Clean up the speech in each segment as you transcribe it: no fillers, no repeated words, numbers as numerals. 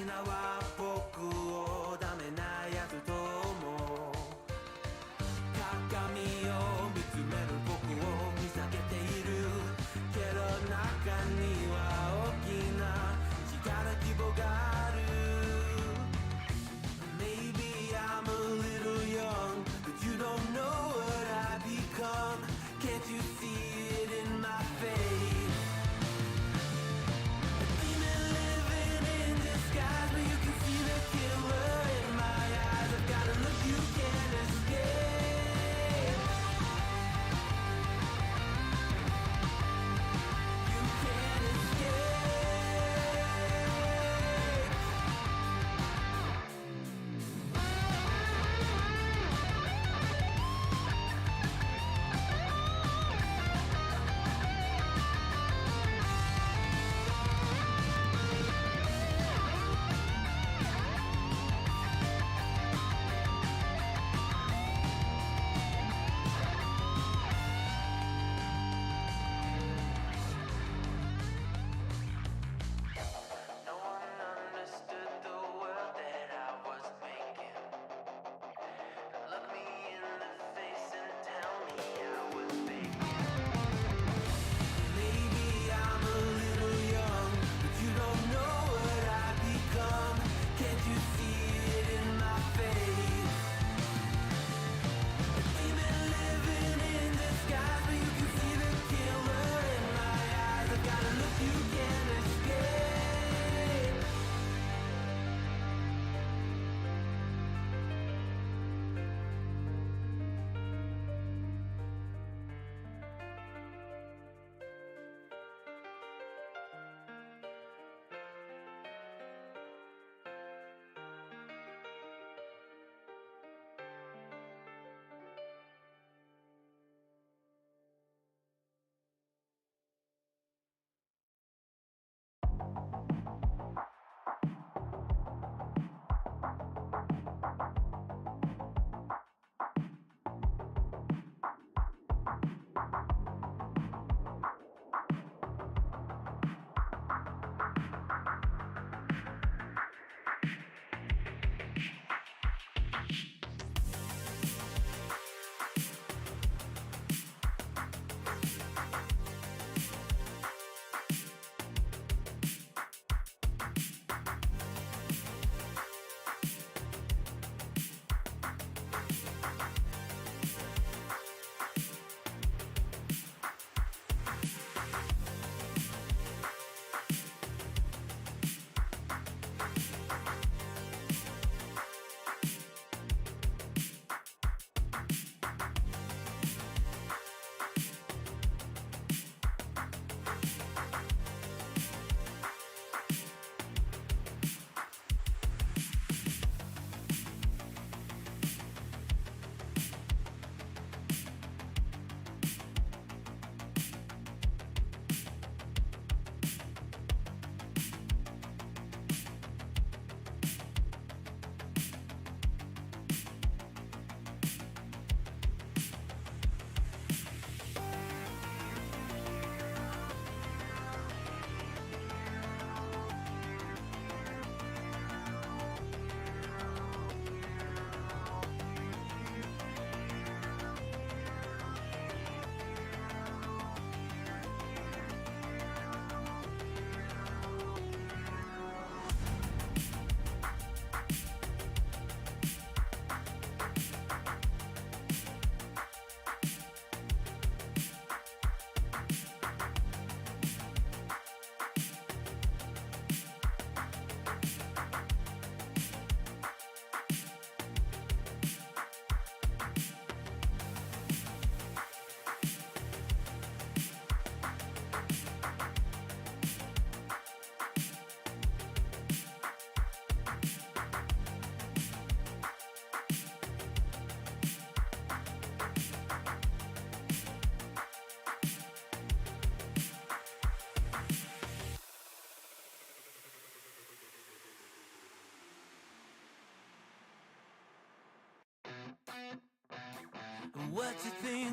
なは僕をダメなやつと思う。鏡を見つめる僕を見下げているけど中には大きな力希望がある。 Maybe I'm a little young but you don't know what I've become. Can't you see it in my face? A demon living in disguise, but you can see the killer in my eyes. I've got a look you can't escape. You can't escape. No one understood the world that I was making. Look me in the face and tell me I was faking. Maybe I'm a little young, but you don't know what I've become. Can't you see it in my face? A demon living in disguise, but you can see the killer in my eyes. I've got a look you can't escape.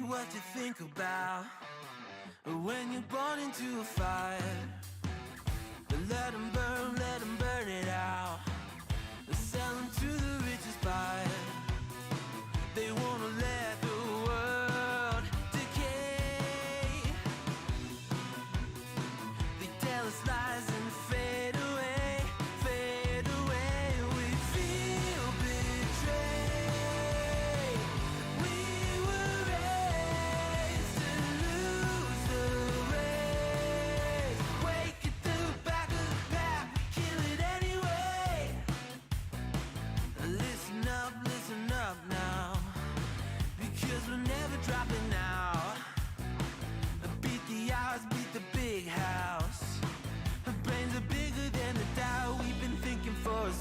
What you think about when you're born into a fire? Let 'em burn it out.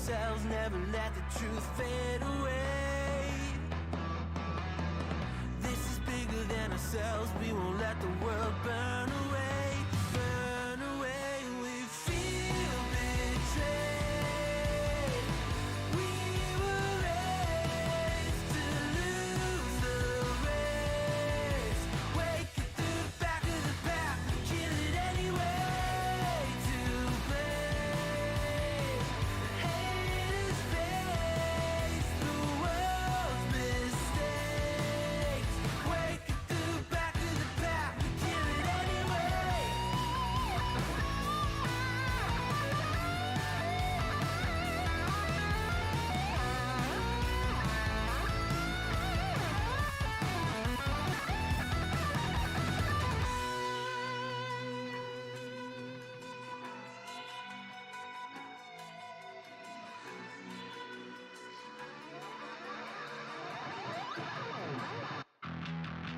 ourselves, never let the truth fade away. This is bigger than ourselves, we won't let the world burn away. Burn away, we feel betrayed. We were raised to lose the race. Wake it through the back of the pack, kill it anyway. To blame, haters face the world's mistakes. Wake it through the back of the pack, kill it anyway.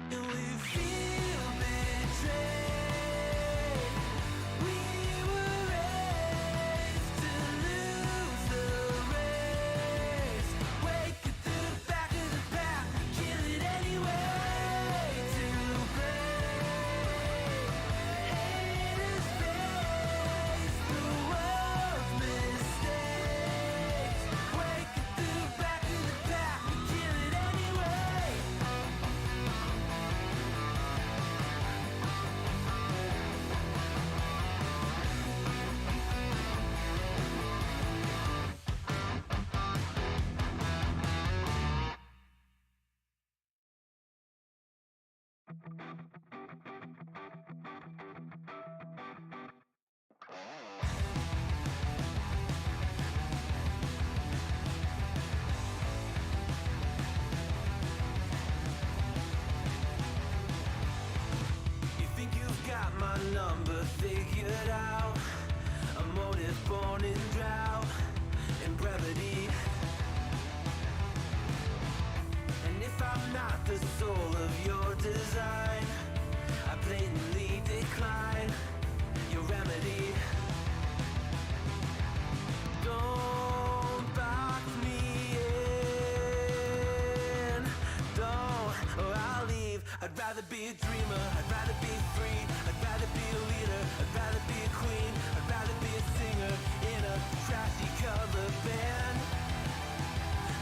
And we feel betrayed. We were raised to lose the race. Wake it through the back of the pack, kill it anyway. To blame, haters face the world's mistakes. Wake it through the back of the pack, kill it anyway. You think you've got my number figured out? A motive born in drought and brevity. And if I'm not the soul of your design, I blatantly decline your remedy. Don't box me in, don't, or I'll leave. I'd rather be a dreamer, I'd rather be free, I'd rather be a leader, I'd rather be a queen, I'd rather be a singer in a trashy cover band.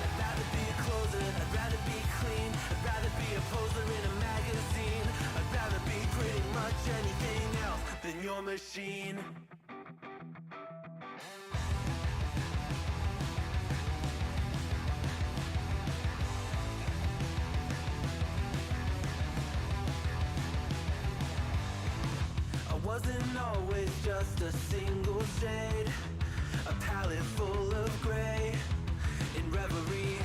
I'd rather be a closer, I'd rather be clean, I'd rather be a poser in a magazine, I'd rather be pretty much anything else than your machine. I wasn't always just a single shade, a palette full of gray in reverie.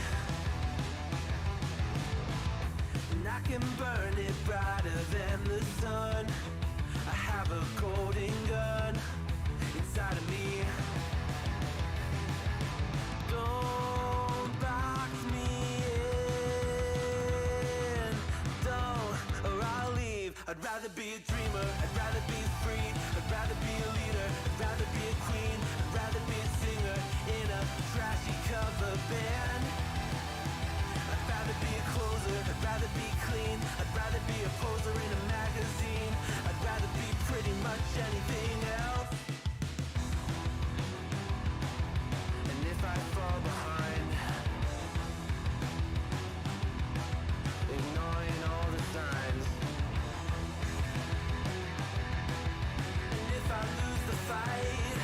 And I can burn it brighter than the sun. I have a golden gun inside of me. Don't box me in, don't, or I'll leave. I'd rather be a dreamer, I'd rather be free, I'd rather be a leader, I'd rather be a queen, I'd rather be a singer in a trashy cover band. I'd rather be a closer, I'd rather be clean, I'd rather be a poser in a magazine, I'd rather be pretty much anything else. And if I fall behind, ignoring all the signs, and if I lose the fight,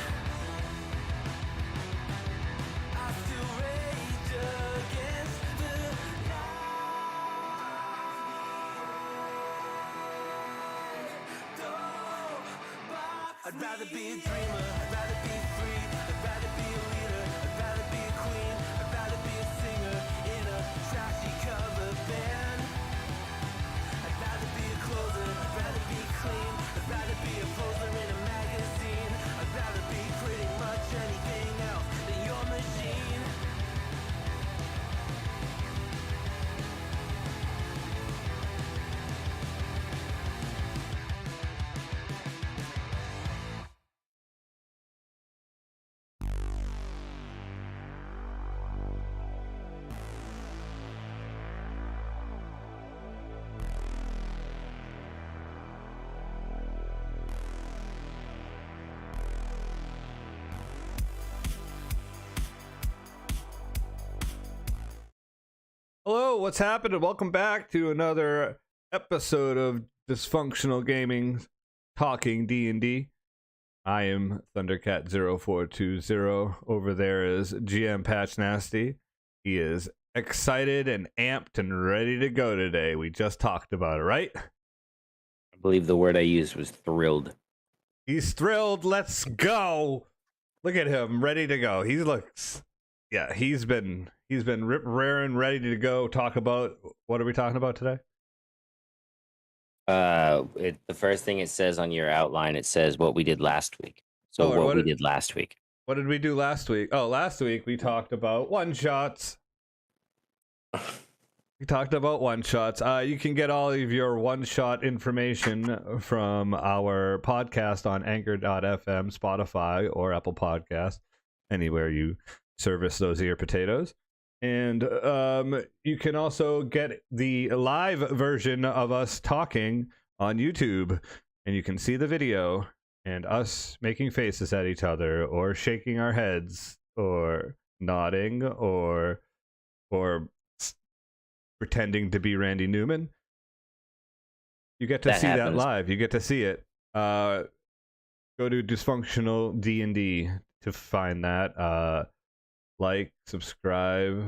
I still rage against the night. Don't box I'd rather be a dreamer, I'd rather be free, I'd rather be a leader, I'd rather be a queen, I'd rather be a singer in a trashy cover band. I'd rather be a closer, I'd rather be clean, I'd rather be a poser in a magazine, I'd rather be pretty much anything else than your machine. Hello, what's happening? Welcome back to another episode of Dysfunctional Gaming Talking D&D. I am Thundercat0420. Over there is GM Patch Nasty. He is excited and amped and ready to go today. We just talked about it, right? I believe the word I used was thrilled. He's thrilled. Let's go. Look at him, ready to go. He looks... Yeah, he's been rip raring, ready to go. Talk about, what are we talking about today? The first thing it says on your outline, it says what we did last week. So what we did last week. What did we do last week? Oh, last week we talked about one-shots. You can get all of your one-shot information from our podcast on Anchor.fm, Spotify, or Apple Podcast, anywhere you service those ear potatoes. And you can also get the live version of us talking on YouTube, and you can see the video and us making faces at each other, or shaking our heads, or nodding, or pretending to be Randy Newman. You get to see that live. You get to see it. Go to Dysfunctional D&D to find that. Like, subscribe,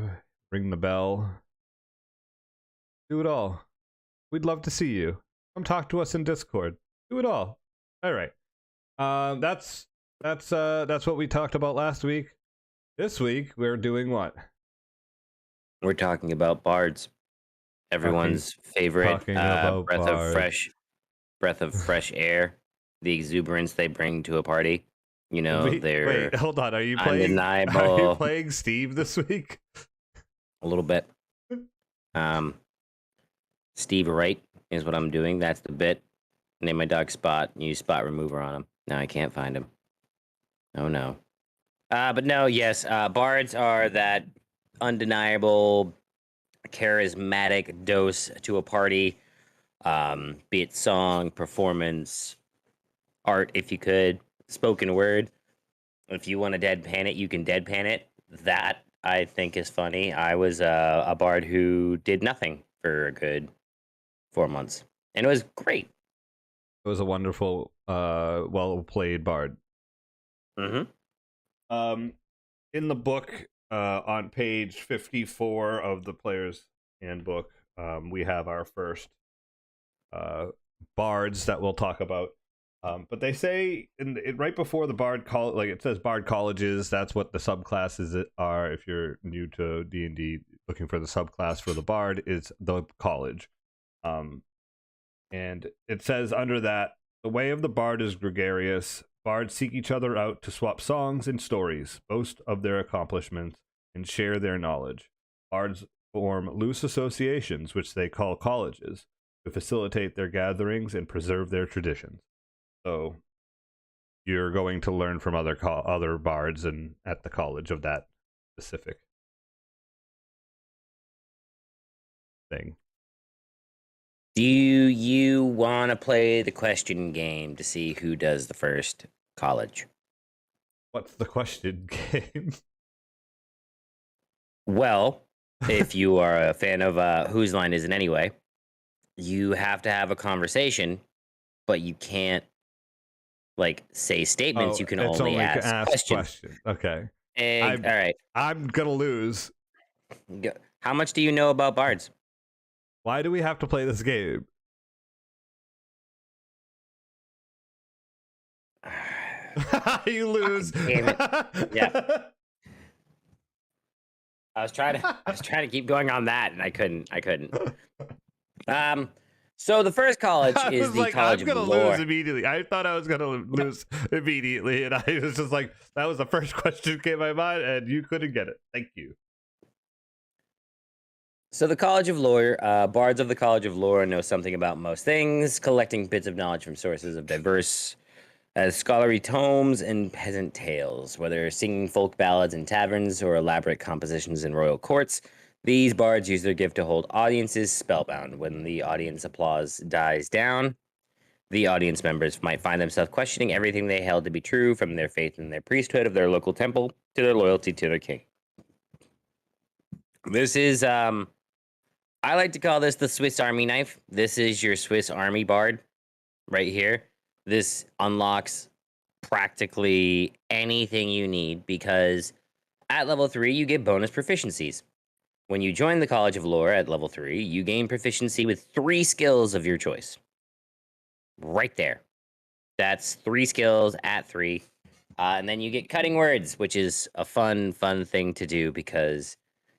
ring the bell. Do it all. We'd love to see you. Come talk to us in Discord. Do it all. All right. That's what we talked about last week. This week we're doing what? We're talking about bards. Everyone's favorite breath of fresh air. The exuberance they bring to a party. You know, wait, hold on. Are you playing Steve this week? A little bit. Steve Wright is what I'm doing. That's the bit. Name my dog Spot. Use Spot Remover on him. Now I can't find him. Oh no. But no, yes. Bards are that undeniable, charismatic dose to a party. Be it song, performance, art, if you could. Spoken word. If you want to deadpan it, you can deadpan it. That, I think, is funny. I was a bard who did nothing for a good 4 months, and it was great. It was a wonderful, well-played bard. Mm-hmm. In the book, on page 54 of the Player's Handbook, we have our first bards that we'll talk about. But they say right before the bard it says bard colleges. That's what the subclasses are. If you're new to D&D, looking for the subclass for the bard is the college. And it says under that, the way of the bard is gregarious. Bards seek each other out to swap songs and stories, boast of their accomplishments, and share their knowledge. Bards form loose associations, which they call colleges, to facilitate their gatherings and preserve their traditions. So you're going to learn from other bards and at the college of that specific thing. Do you want to play the question game to see who does the first college? What's the question game? Well, if you are a fan of Whose Line Is It Anyway, you have to have a conversation, but you can't say statements. You can only ask questions. Okay. All right. I'm gonna lose. How much do you know about bards? Why do we have to play this game? You lose. Damn it. Yeah. I was trying to keep going on that, and I couldn't. So the first college is the College of Lore. I'm gonna lose immediately. I thought I was gonna lose immediately, and I was just like, that was the first question that came to my mind, and you couldn't get it. Thank you. So the College of Lore, bards of the College of Lore know something about most things, collecting bits of knowledge from sources of diverse as scholarly tomes and peasant tales, whether singing folk ballads in taverns or elaborate compositions in royal courts. These bards use their gift to hold audiences spellbound. When the audience applause dies down, the audience members might find themselves questioning everything they held to be true, from their faith in their priesthood of their local temple to their loyalty to their king. This is I like to call this the Swiss Army knife. This is your Swiss Army bard right here. This unlocks practically anything you need because at level 3, you get bonus proficiencies. When you join the College of Lore at level 3, you gain proficiency with 3 skills of your choice. Right there. That's 3 skills at 3. And then you get cutting words, which is a fun thing to do because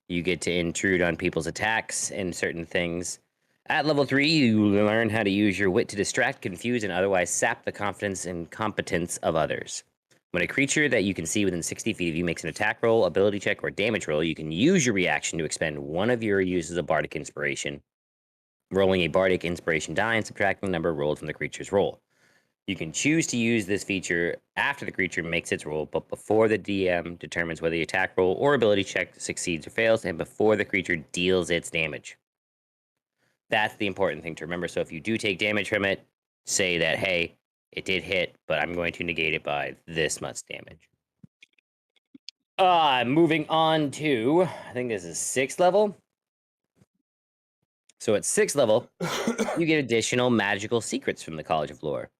you get to intrude on people's attacks and certain things. At level 3, you learn how to use your wit to distract, confuse, and otherwise sap the confidence and competence of others. When a creature that you can see within 60 feet of you makes an attack roll, ability check, or damage roll, you can use your reaction to expend one of your uses of Bardic Inspiration, rolling a Bardic Inspiration die and subtracting the number rolled from the creature's roll. You can choose to use this feature after the creature makes its roll, but before the DM determines whether the attack roll or ability check succeeds or fails, and before the creature deals its damage. That's the important thing to remember. So if you do take damage from it, say that, hey, it did hit, but I'm going to negate it by this much damage. Moving on to, I think this is 6th level. So at 6th level, you get additional magical secrets from the College of Lore.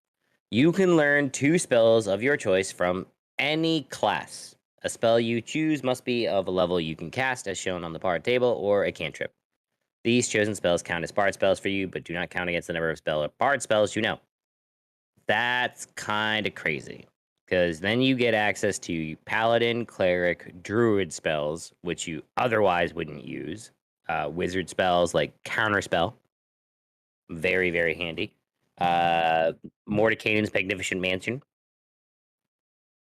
You can learn 2 spells of your choice from any class. A spell you choose must be of a level you can cast, as shown on the bard table, or a cantrip. These chosen spells count as bard spells for you, but do not count against the number of bard spells you know. That's kind of crazy, because then you get access to paladin, cleric, druid spells, which you otherwise wouldn't use. Wizard spells like counterspell, very, very handy. Mordecai's Magnificent Mansion.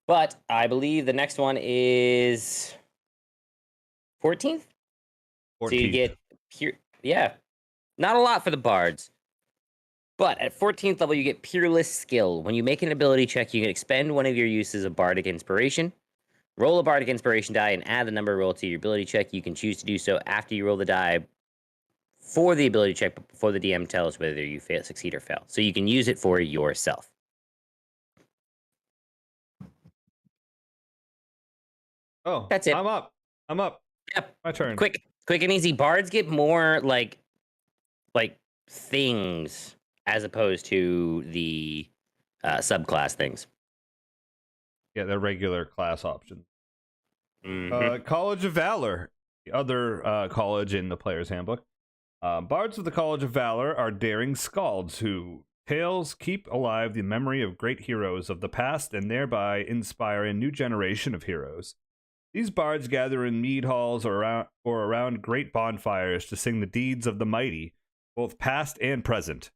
But I believe the next one is 14th? 14th. So you get pure, yeah, not a lot for the bards. But at 14th level, you get Peerless Skill. When you make an ability check, you can expend one of your uses of Bardic Inspiration. Roll a Bardic Inspiration die and add the number rolled to your ability check. You can choose to do so after you roll the die for the ability check, but before the DM tells whether you succeed or fail. So you can use it for yourself. Oh, That's it. I'm up. Yep. My turn. Quick and easy. Bards get more like things as opposed to the subclass things. Yeah, they're regular class options. Mm-hmm. College of Valor, the other college in the player's handbook. Bards of the College of Valor are daring skalds who tales keep alive the memory of great heroes of the past and thereby inspire a new generation of heroes. These bards gather in mead halls or around great bonfires to sing the deeds of the mighty, both past and present.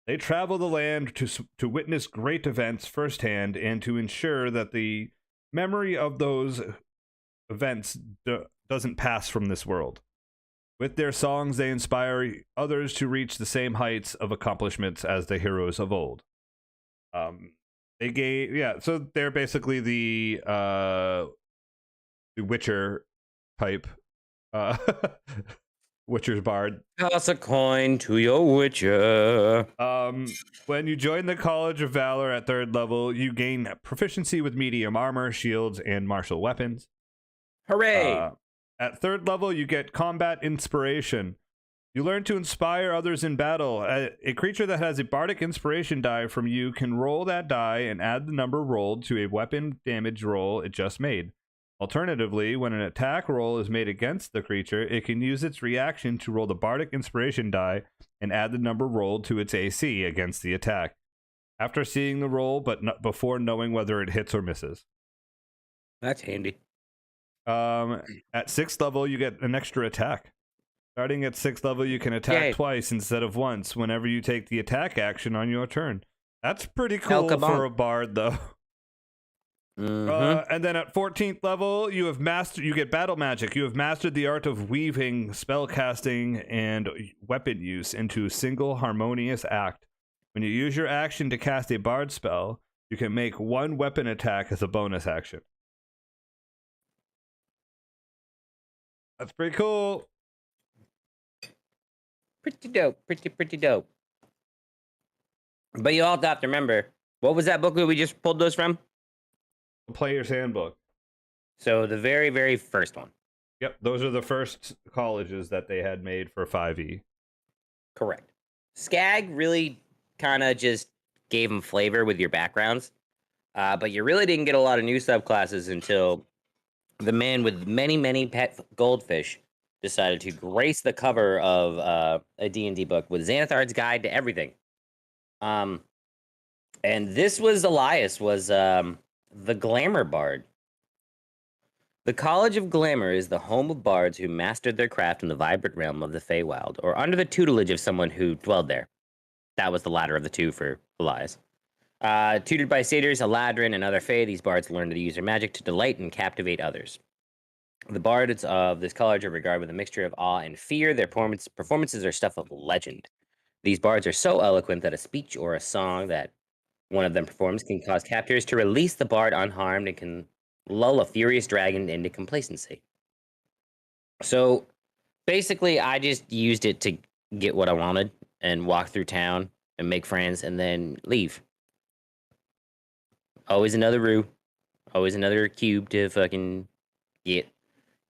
They travel the land to witness great events firsthand and to ensure that the memory of those events doesn't pass from this world. With their songs, they inspire others to reach the same heights of accomplishments as the heroes of old. So they're basically the Witcher type, Witcher's bard. Toss a coin to your Witcher. When you join the College of Valor at 3rd level, you gain proficiency with medium armor, shields, and martial weapons. Hooray! At 3rd level, you get combat inspiration. You learn to inspire others in battle. A creature that has a bardic inspiration die from you can roll that die and add the number rolled to a weapon damage roll it just made. Alternatively, when an attack roll is made against the creature, it can use its reaction to roll the bardic inspiration die and add the number rolled to its AC against the attack, after seeing the roll but before knowing whether it hits or misses. That's handy. At 6th level, you get an extra attack. Starting at 6th level, you can attack twice instead of once whenever you take the attack action on your turn. That's pretty cool for a bard, though. Mm-hmm. And then at 14th level, you get battle magic. You have mastered the art of weaving, spell casting, and weapon use into a single harmonious act. When you use your action to cast a bard spell, you can make one weapon attack as a bonus action. That's pretty cool. Pretty dope. Pretty dope. But you all have to remember, what was that book that we just pulled those from? Player's Handbook. So the very, very first one. Yep, those are the first colleges that they had made for 5e. Correct. Skag really kind of just gave them flavor with your backgrounds, but you really didn't get a lot of new subclasses until the man with many, many pet goldfish decided to grace the cover of a D&D book with Xanathar's Guide to Everything. And this was Elias, was the Glamour Bard. The College of Glamour is the home of bards who mastered their craft in the vibrant realm of the Feywild, or under the tutelage of someone who dwelled there. That was the latter of the two for Elias. Tutored by satyrs, Eladrin, and other Fey, these bards learned to use their magic to delight and captivate others. The bards of this college are regarded with a mixture of awe and fear. Their performances are stuff of legend. These bards are so eloquent that a speech or a song that one of them performs can cause captors to release the bard unharmed and can lull a furious dragon into complacency. So basically, I just used it to get what I wanted and walk through town and make friends and then leave. Always another rue. Always another cube to fucking get.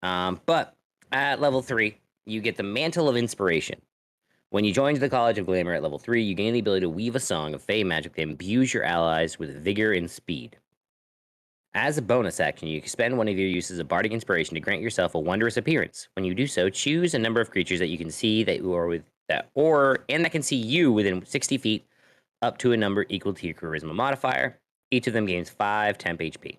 But at level 3, you get the Mantle of Inspiration. When you join the College of Glamour at level 3, you gain the ability to weave a song of Fey magic that imbues your allies with vigor and speed. As a bonus action, you can spend one of your uses of Bardic Inspiration to grant yourself a wondrous appearance. When you do so, choose a number of creatures that you can see that you are with that, and that can see you within 60 feet, up to a number equal to your Charisma modifier. Each of them gains 5 temp HP.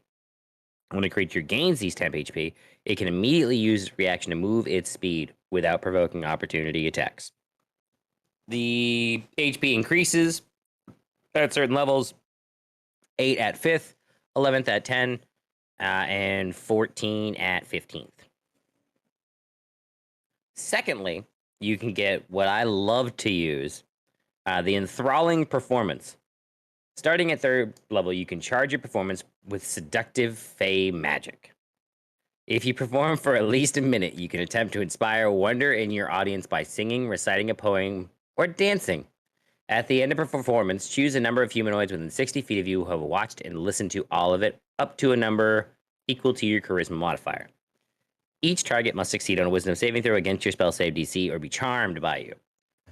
When a creature gains these temp HP, it can immediately use its reaction to move its speed without provoking opportunity attacks. The HP increases at certain levels: 8 at 5th, 11th at 10, and 14 at 15th. Secondly, you can get what I love to use, the Enthralling Performance. Starting at 3rd level, you can charge your performance with Seductive Fey Magic. If you perform for at least a minute, you can attempt to inspire wonder in your audience by singing, reciting a poem, or dancing. At the end of a performance, choose a number of humanoids within 60 feet of you who have watched and listened to all of it, up to a number equal to your Charisma modifier. Each target must succeed on a Wisdom saving throw against your spell save DC or be charmed by you.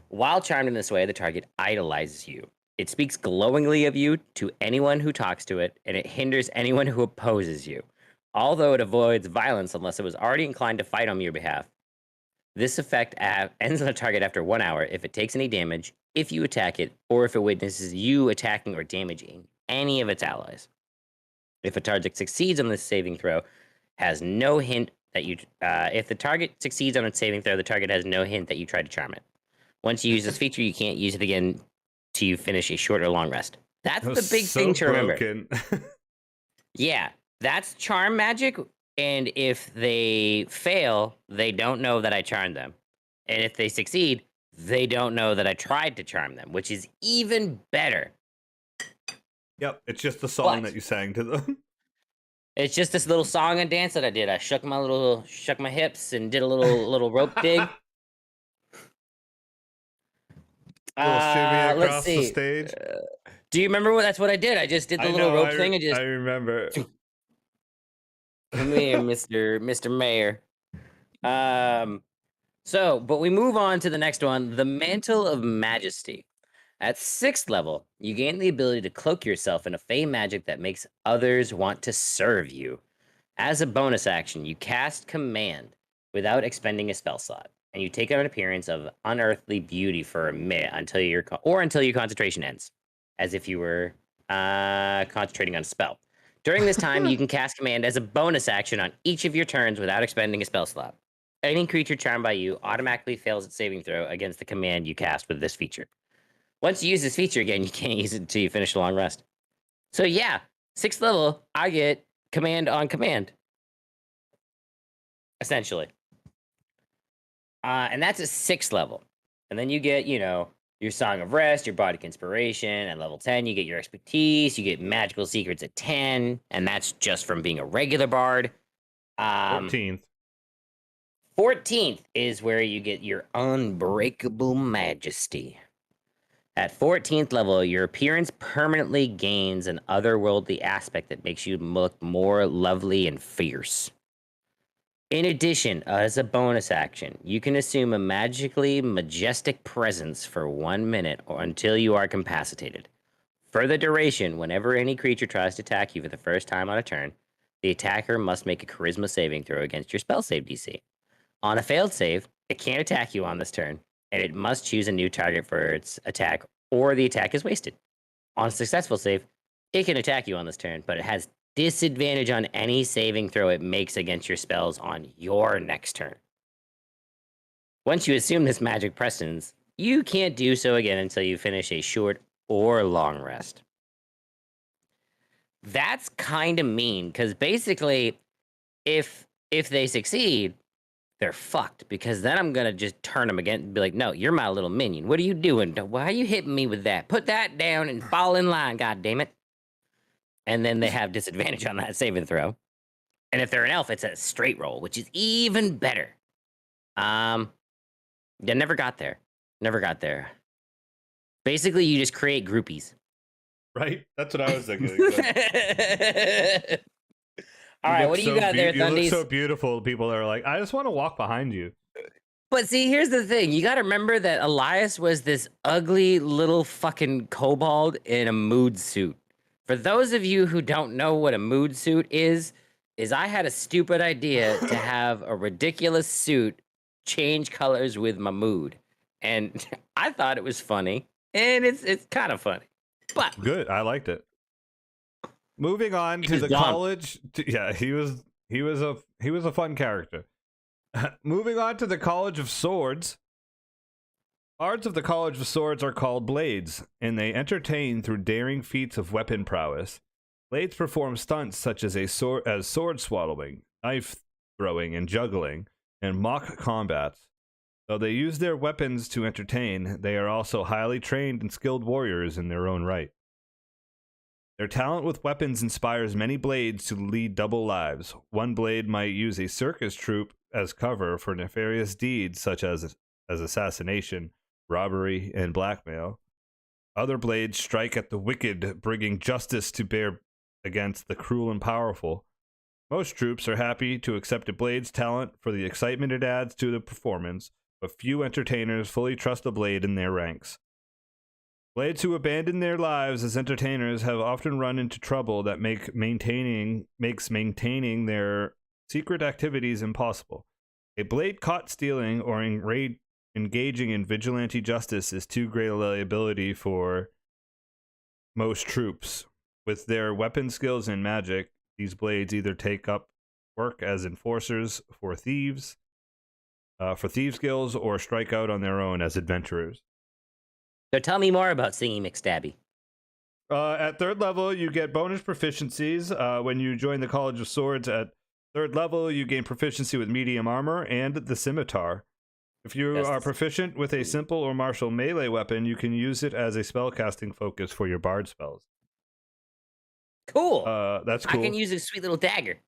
While charmed in this way, the target idolizes you. It speaks glowingly of you to anyone who talks to it, and it hinders anyone who opposes you, although it avoids violence unless it was already inclined to fight on your behalf. This effect ends on a target after 1 hour if it takes any damage, if you attack it, or if it witnesses you attacking or damaging any of its allies. If a target succeeds on this saving throw, has no hint that you. If the target succeeds on its saving throw, the target has no hint that you tried to charm it. Once you use this feature, you can't use it again till you finish a short or long rest. That's the big thing to remember. Yeah, that's charm magic, and if they fail, they don't know that I charmed them. And if they succeed, they don't know that I tried to charm them, which is even better. Yep, it's just the song that you sang to them. It's just this little song and dance that I did. I shook my hips and did a little rope dig. Little shimmy across Let's see. the stage. Do you remember that's what I did? I just did the little rope thing. I remember. Come here, Mr. Mayor. But we move on to the next one, the Mantle of Majesty. At 6th level, you gain the ability to cloak yourself in a Fey magic that makes others want to serve you. As a bonus action, you cast Command without expending a spell slot, and you take on an appearance of unearthly beauty for a minute until your concentration ends, as if you were concentrating on a spell. During this time, you can cast Command as a bonus action on each of your turns without expending a spell slot. Any creature charmed by you automatically fails its saving throw against the command you cast with this feature. Once you use this feature again, you can't use it until you finish a long rest. So yeah, 6th level, I get Command on Command. Essentially. And that's a 6th level. And then you get, your Song of Rest, your Bardic Inspiration. At level 10, you get your Expertise. You get Magical Secrets at 10. And that's just from being a regular bard. 14th. 14th is where you get your Unbreakable Majesty. At 14th level, your appearance permanently gains an otherworldly aspect that makes you look more lovely and fierce. In addition, as a bonus action, you can assume a magically majestic presence for 1 minute or until you are incapacitated. For the duration, whenever any creature tries to attack you for the first time on a turn, the attacker must make a charisma saving throw against your spell save DC. On a failed save, it can't attack you on this turn, and it must choose a new target for its attack, or the attack is wasted. On a successful save, it can attack you on this turn, but it has disadvantage on any saving throw it makes against your spells on your next turn. Once you assume this magic presence, you can't do so again until you finish a short or long rest. That's kind of mean, because basically, if they succeed, they're fucked, because then I'm gonna just turn them again and be like, no, you're my little minion. What are you doing? Why are you hitting me with that? Put that down and fall in line, god damn it. And then they have disadvantage on that saving throw. And if they're an elf, it's a straight roll, which is even better. Yeah, never got there. Never got there. Basically, you just create groupies. Right? That's what I was thinking. All right, what do you got there, You look Thundies? so beautiful. People are like, I just want to walk behind you. But see, here's the thing. You got to remember that Elias was this ugly little fucking kobold in a mood suit. For those of you who don't know what a mood suit is I had a stupid idea to have a ridiculous suit change colors with my mood. And I thought it was funny, and it's kind of funny. But Good. I liked it. Moving on to was the dumb. college. Yeah, he was a fun character. Moving on to the College of Swords. Bards of the College of Swords are called blades, and they entertain through daring feats of weapon prowess. Blades perform stunts such as sword swallowing, knife throwing, and juggling, and mock combats. Though they use their weapons to entertain, they are also highly trained and skilled warriors in their own right. Their talent with weapons inspires many blades to lead double lives. One blade might use a circus troupe as cover for nefarious deeds such as assassination, robbery, and blackmail. Other blades strike at the wicked, bringing justice to bear against the cruel and powerful. Most troops are happy to accept a blade's talent for the excitement it adds to the performance, but few entertainers fully trust a blade in their ranks. Blades who abandon their lives as entertainers have often run into trouble that makes maintaining their secret activities impossible. A blade caught stealing or engaging in vigilante justice is too great a liability for most troops. With their weapon skills and magic, these blades either take up work as enforcers for thieves guilds, or strike out on their own as adventurers. so tell me more about Singing McStabby. At 3rd level, you get bonus proficiencies. When you join the College of Swords at 3rd level, you gain proficiency with medium armor and the scimitar. If you are proficient with a simple or martial melee weapon, you can use it as a spellcasting focus for your bard spells. Cool. That's cool. I can use a sweet little dagger.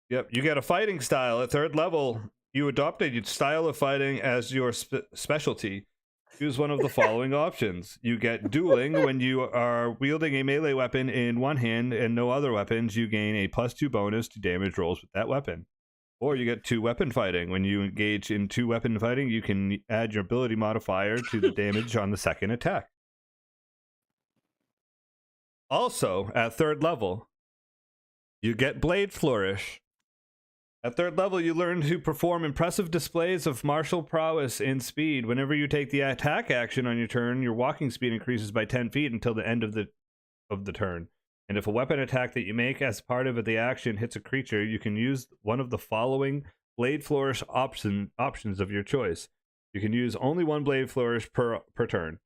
Yep, you get a fighting style at 3rd level. You adopt a style of fighting as your specialty. Choose one of the following options. You get dueling. When you are wielding a melee weapon in one hand and no other weapons, you gain a +2 bonus to damage rolls with that weapon. Or you get 2 weapon fighting. When you engage in 2 weapon fighting, you can add your ability modifier to the damage on the second attack. Also, at 3rd level, you get Blade Flourish. At 3rd level, you learn to perform impressive displays of martial prowess and speed. Whenever you take the attack action on your turn, your walking speed increases by 10 feet until the end of the turn. And if a weapon attack that you make as part of the action hits a creature, you can use one of the following Blade Flourish options of your choice. You can use only one Blade Flourish per turn.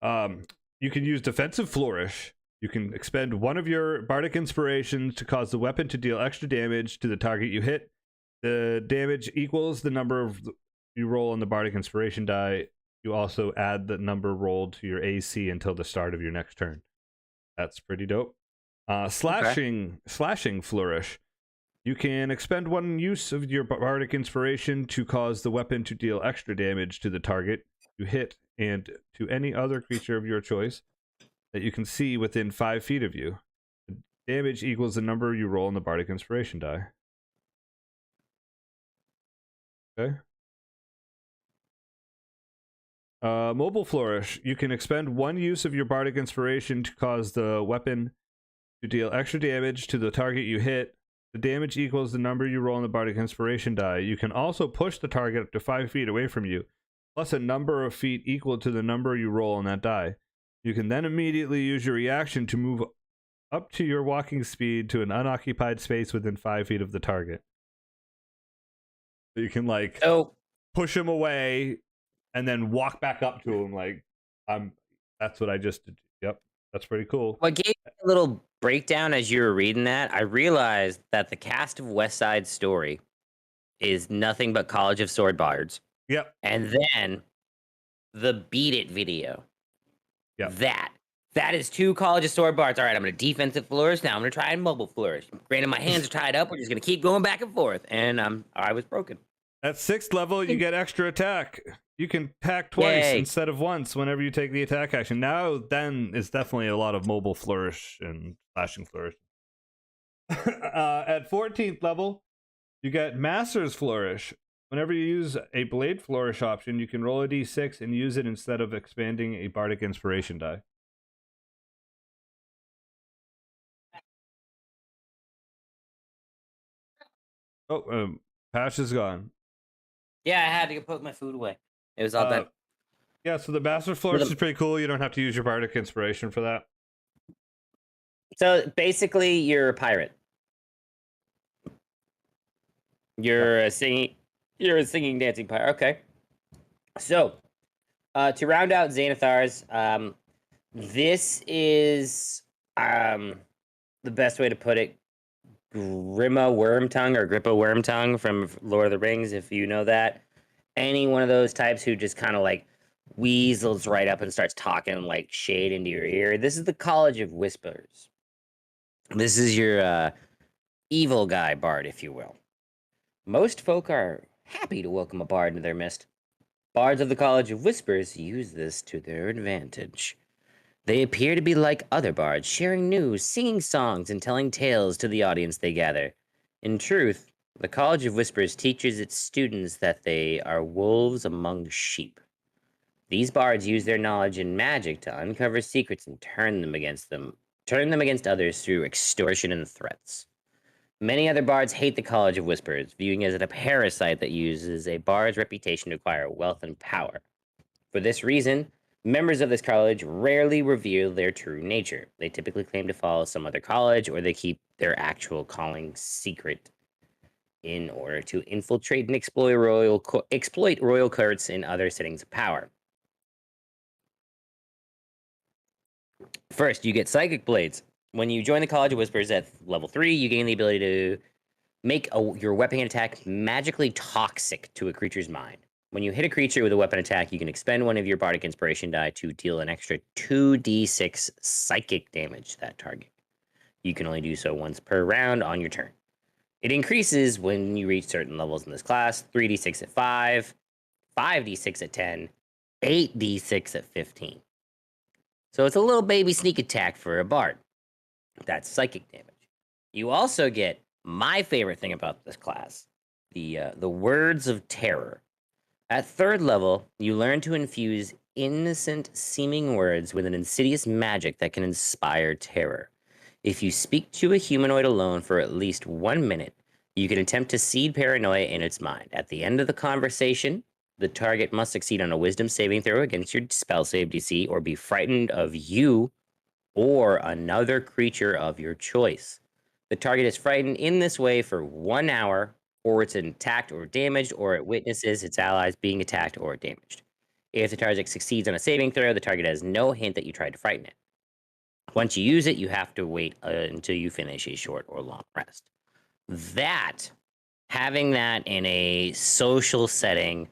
You can use Defensive Flourish. You can expend one of your Bardic Inspirations to cause the weapon to deal extra damage to the target you hit. The damage equals the number of you roll on the Bardic Inspiration die. You also add the number rolled to your AC until the start of your next turn. That's pretty dope. Slashing Flourish. You can expend one use of your Bardic Inspiration to cause the weapon to deal extra damage to the target you hit and to any other creature of your choice that you can see within 5 feet of you. The damage equals the number you roll on the Bardic Inspiration die. Okay. Mobile Flourish. You can expend one use of your Bardic Inspiration to cause the weapon to deal extra damage to the target you hit. The damage equals the number you roll on the Bardic Inspiration die. You can also push the target up to 5 feet away from you, plus a number of feet equal to the number you roll on that die. You can then immediately use your reaction to move up to your walking speed to an unoccupied space within 5 feet of the target. So you can like push him away and then walk back up to him like that's what I just did. Yep, that's pretty cool. What gave me a little breakdown as you were reading that, I realized that the cast of West Side Story is nothing but College of Sword Bards. Yep. And then the Beat It video. Yep. That is 2 College of Sword Bards. All right, I'm going to defensive flourish. Now I'm going to try and mobile flourish. Granted, my hands are tied up. We're just going to keep going back and forth. And I was broken. At 6th level, you get extra attack. You can attack twice Yay. instead of once whenever you take the attack action. Now, then, is definitely a lot of mobile flourish and flashing flourish. At 14th level, you get Master's Flourish. Whenever you use a Blade Flourish option, you can roll a d6 and use it instead of expanding a Bardic Inspiration die. Oh, Pash is gone. Yeah, I had to put my food away. It was all that. Yeah, so the Master Flourish is pretty cool. You don't have to use your Bardic Inspiration for that. So basically, you're a pirate. You're a singing, dancing pirate. Okay. So, to round out Xanathar's, this is the best way to put it. Grima Wormtongue or Grippa Wormtongue from Lord of the Rings, if you know that. Any one of those types who just kind of like weasels right up and starts talking like shade into your ear. This is the College of Whispers. This is your evil guy bard, if you will. Most folk are happy to welcome a bard into their midst. Bards of the College of Whispers use this to their advantage. They appear to be like other bards, sharing news, singing songs, and telling tales to the audience they gather. In truth, the College of Whispers teaches its students that they are wolves among sheep. These bards use their knowledge in magic to uncover secrets and turn them against others through extortion and threats. Many other bards hate the College of Whispers, viewing it as a parasite that uses a bard's reputation to acquire wealth and power. For this reason, members of this college rarely reveal their true nature. They typically claim to follow some other college, or they keep their actual calling secret in order to infiltrate and exploit royal courts and other settings of power. First, you get Psychic Blades. When you join the College of Whispers at level 3, you gain the ability to make your weapon attack magically toxic to a creature's mind. When you hit a creature with a weapon attack, you can expend one of your Bardic Inspiration die to deal an extra 2d6 psychic damage to that target. You can only do so once per round on your turn. It increases when you reach certain levels in this class: 3d6 at 5, 5d6 at 10, 8d6 at 15. So it's a little baby sneak attack for a bard. That's psychic damage. You also get my favorite thing about this class, the Words of Terror. At 3rd level, you learn to infuse innocent-seeming words with an insidious magic that can inspire terror. If you speak to a humanoid alone for at least 1 minute, you can attempt to seed paranoia in its mind. At the end of the conversation, the target must succeed on a wisdom saving throw against your spell save DC or be frightened of you or another creature of your choice. The target is frightened in this way for 1 hour, or it's attacked or damaged, or it witnesses its allies being attacked or damaged. If the target succeeds on a saving throw, the target has no hint that you tried to frighten it. Once you use it, you have to wait until you finish a short or long rest. Having that in a social setting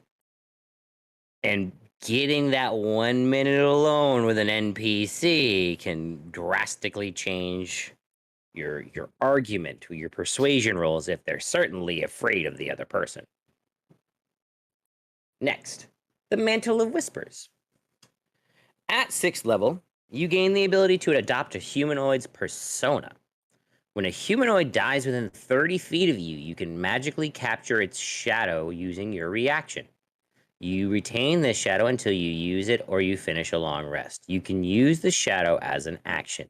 and getting that 1 minute alone with an NPC can drastically change your argument, your persuasion rolls, if they're certainly afraid of the other person. Next, the Mantle of Whispers. At 6th level, you gain the ability to adopt a humanoid's persona. When a humanoid dies within 30 feet of you, you can magically capture its shadow using your reaction. You retain this shadow until you use it or you finish a long rest. You can use the shadow as an action.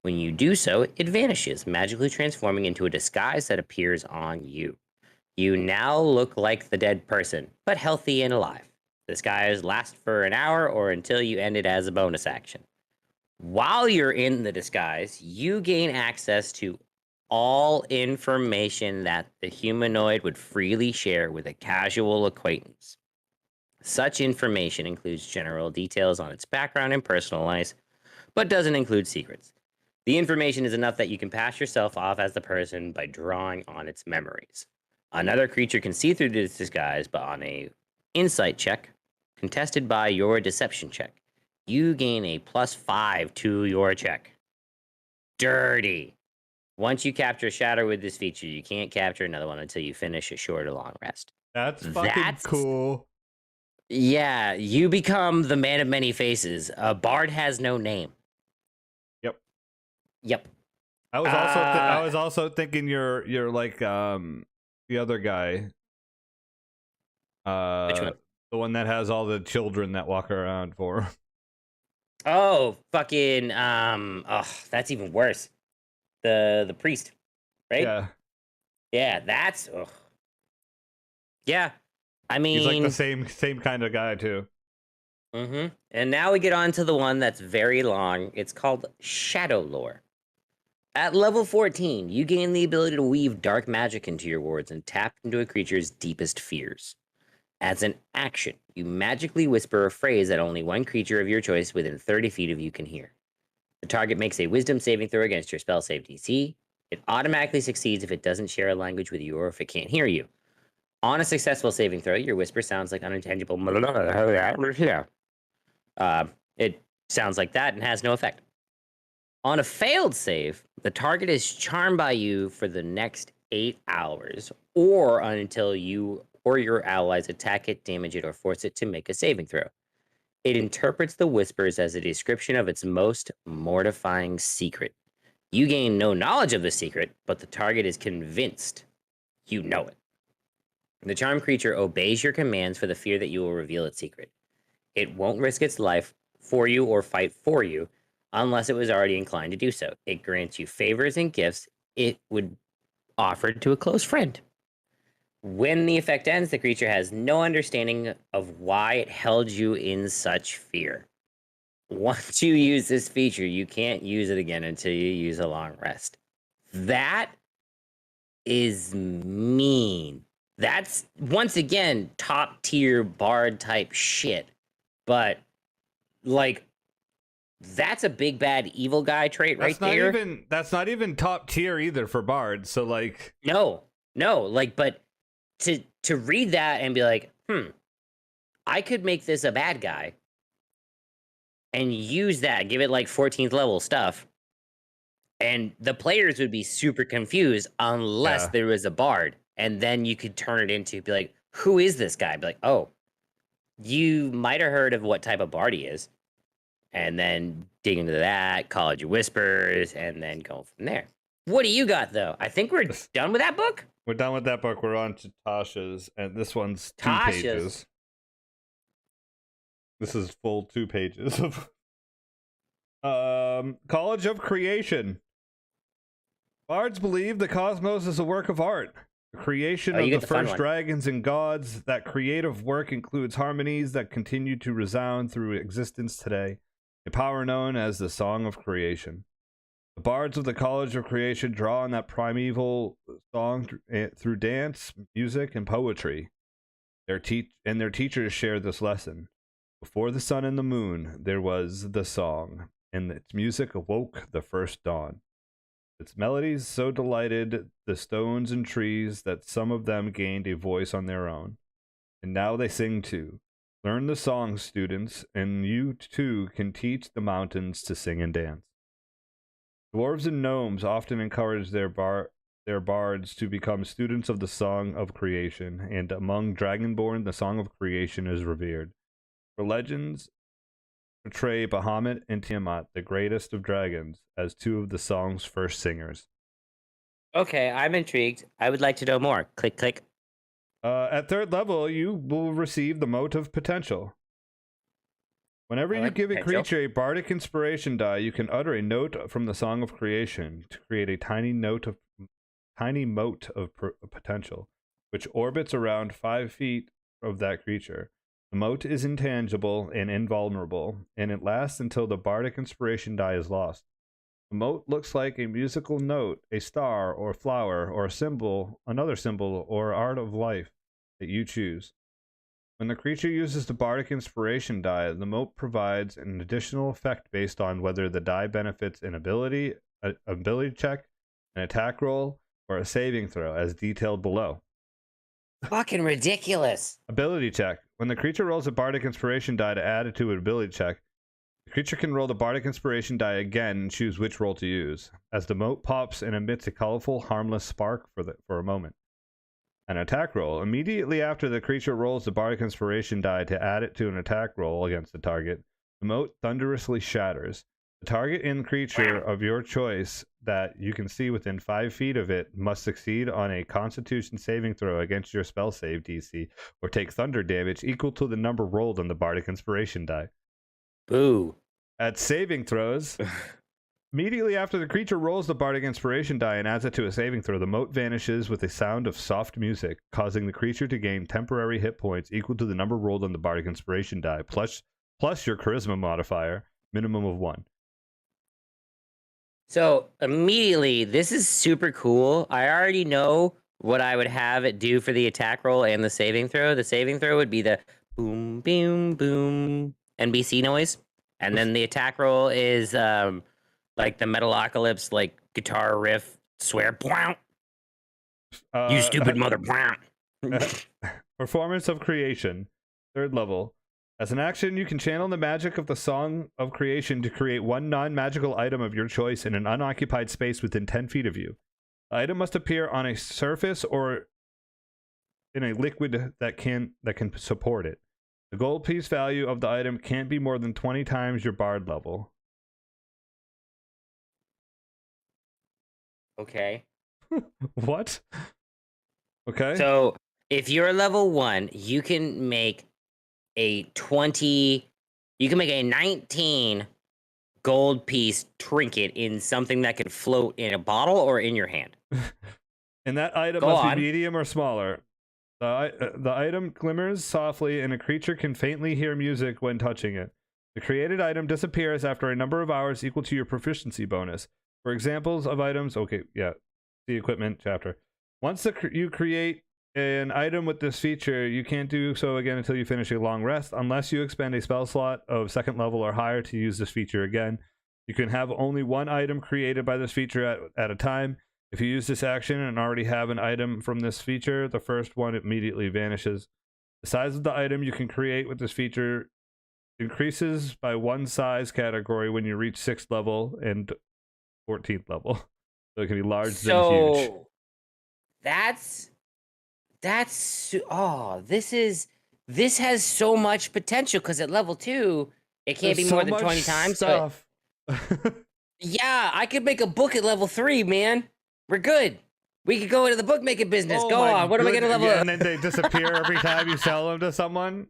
When you do so, it vanishes, magically transforming into a disguise that appears on you. You now look like the dead person, but healthy and alive. The disguise lasts for an hour or until you end it as a bonus action. While you're in the disguise, you gain access to all information that the humanoid would freely share with a casual acquaintance. Such information includes general details on its background and personal life, but doesn't include secrets. The information is enough that you can pass yourself off as the person by drawing on its memories. Another creature can see through this disguise, but on a insight check, contested by your deception check, you gain a +5 to your check. Dirty. Once you capture a shadow with this feature, you can't capture another one until you finish a short or long rest. That's fucking cool. Yeah, you become the man of many faces. A bard has no name. Yep. I was also thinking you're like the other guy. Which one? The one that has all the children that walk around for. Oh, fucking that's even worse. The priest, right? Yeah. Yeah, that's yeah. I mean, He's like the same kind of guy too. Mm-hmm. And now we get on to the one that's very long. It's called Shadow Lore. At level 14, you gain the ability to weave dark magic into your wards and tap into a creature's deepest fears. As an action, you magically whisper a phrase that only one creature of your choice within 30 feet of you can hear. The target makes a wisdom saving throw against your spell save DC. It automatically succeeds if it doesn't share a language with you or if it can't hear you. On a successful saving throw, your whisper sounds like unintelligible. It sounds like that and has no effect. On a failed save, the target is charmed by you for the next 8 hours or until you or your allies attack it, damage it, or force it to make a saving throw. It interprets the whispers as a description of its most mortifying secret. You gain no knowledge of the secret, but the target is convinced you know it. The charmed creature obeys your commands for the fear that you will reveal its secret. It won't risk its life for you or fight for you unless it was already inclined to do so. It grants you favors and gifts it would offer to a close friend. When the effect ends, the creature has no understanding of why it held you in such fear. Once you use this feature, you can't use it again until you use a long rest. That is mean. That's, once again, top tier bard type shit. But, like, that's a big bad evil guy trait right there. That's not even top tier either for bards. So like, No, like, but to read that and be like, I could make this a bad guy and use that, give it like 14th level stuff, and the players would be super confused unless there was a bard, and then you could turn it into, be like, who is this guy? Be like, oh, you might have heard of what type of bard he is, and then dig into that, College of Whispers, and then go from there. What do you got, though? I think we're done with that book. We're done with that book. We're on to Tasha's, and this one's 2 pages. This is full 2 pages of College of Creation. Bards believe the cosmos is a work of art. The creation of the first dragons and gods. That creative work includes harmonies that continue to resound through existence today, a power known as the Song of Creation. The bards of the College of Creation draw on that primeval song through dance, music, and poetry. Their teachers share this lesson. Before the sun and the moon, there was the song, and its music awoke the first dawn. Its melodies so delighted the stones and trees that some of them gained a voice on their own. And now they sing too. Learn the song, students, and you too can teach the mountains to sing and dance. Dwarves and gnomes often encourage their bards to become students of the Song of Creation, and among Dragonborn, the Song of Creation is revered. For legends portray Bahamut and Tiamat, the greatest of dragons, as 2 of the song's first singers. Okay, I'm intrigued. I would like to know more. Click, click. At third level, you will receive the Mote of Potential. Whenever I you like give a potential. creature a bardic inspiration die, you can utter a note from the Song of Creation to create a tiny mote of potential, which orbits around 5 feet of that creature. The mote is intangible and invulnerable, and it lasts until the bardic inspiration die is lost. The mote looks like a musical note, a star or flower, or a symbol, another symbol or art of life that you choose. When the creature uses the bardic inspiration die, the mote provides an additional effect based on whether the die benefits an ability check, an attack roll, or a saving throw, as detailed below. Fucking ridiculous. Ability check. When the creature rolls a bardic inspiration die to add it to an ability check, the creature can roll the bardic inspiration die again and choose which roll to use, as the mote pops and emits a colorful, harmless spark for a moment. An attack roll. Immediately after the creature rolls the bardic inspiration die to add it to an attack roll against the target, the mote thunderously shatters. The target and creature of your choice that you can see within 5 feet of it must succeed on a Constitution saving throw against your spell save DC, or take thunder damage equal to the number rolled on the bardic inspiration die. Boo. At saving throws, immediately after the creature rolls the bardic inspiration die and adds it to a saving throw, the mote vanishes with a sound of soft music, causing the creature to gain temporary hit points equal to the number rolled on the bardic inspiration die, plus your charisma modifier, minimum of 1. So immediately, this is super cool. I already know what I would have it do for the attack roll and the saving throw. The saving throw would be the boom, boom, boom NBC noise, and then the attack roll is like the Metalocalypse like guitar riff. Swear, "Plow, you stupid mother." Plow. Performance of Creation, third level. As an action, you can channel the magic of the Song of Creation to create one non-magical item of your choice in an unoccupied space within 10 feet of you. The item must appear on a surface or in a liquid that can support it. The gold piece value of the item can't be more than 20 times your bard level. Okay. What? Okay. So if you're level 1, you can make a 19 gold piece trinket in something that can float in a bottle or in your hand. And that item Go must on. be medium or smaller. The item glimmers softly, and a creature can faintly hear music when touching it. The created item disappears after a number of hours equal to your proficiency bonus. For examples of items, the equipment chapter. Once you create an item with this feature, you can't do so again until you finish a long rest, unless you expend a spell slot of second level or higher to use this feature again. You can have only one item created by this feature at a time. If you use this action and already have an item from this feature, the first one immediately vanishes. The size of the item you can create with this feature increases by one size category when you reach 6th level and 14th level. So it can be large then huge. This has so much potential because at level 2 it can't There's be more so than much 20 times. stuff. Yeah, I could make a book at level 3, man. We're good. We could go into the bookmaking business. Oh Go my on. What am I gonna goodness. level Yeah, up? and then they disappear every time you sell them to someone.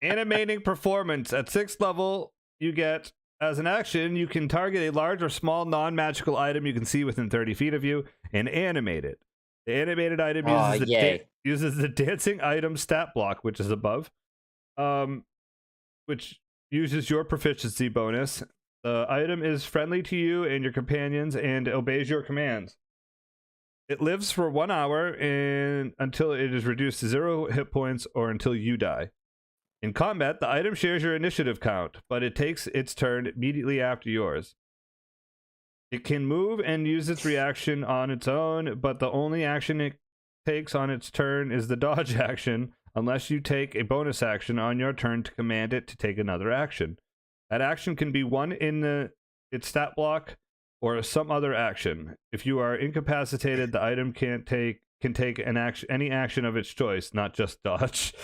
Animating performance. At 6th level, you get, as an action, you can target a large or small non-magical item you can see within 30 feet of you and animate it. The animated item uses the dancing item stat block, which is above, which uses your proficiency bonus. The item is friendly to you and your companions and obeys your commands. It lives for 1 hour and until it is reduced to 0 hit points or until you die. In combat, the item shares your initiative count, but it takes its turn immediately after yours. It can move and use its reaction on its own, but the only action it takes on its turn is the dodge action, unless you take a bonus action on your turn to command it to take another action. That action can be one in its stat block or some other action. If you are incapacitated, the item can take any action of its choice, not just dodge.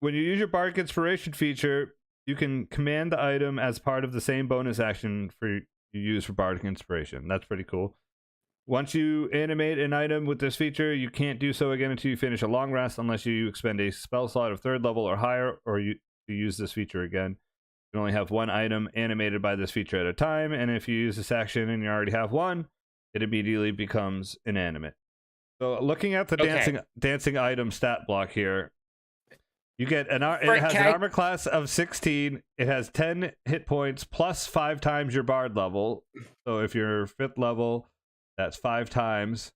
When you use your Bardic Inspiration feature, you can command the item as part of the same bonus action for you use for bardic inspiration. That's pretty cool. Once you animate an item with this feature, you can't do so again until you finish a long rest unless you expend a spell slot of 3rd level or higher, or you use this feature again. You can only have one item animated by this feature at a time, and if you use this action and you already have one, it immediately becomes inanimate. So looking at the dancing item stat block here, you get it has an armor class of 16. It has 10 hit points plus 5 times your bard level. So if you're 5th level, that's 5 times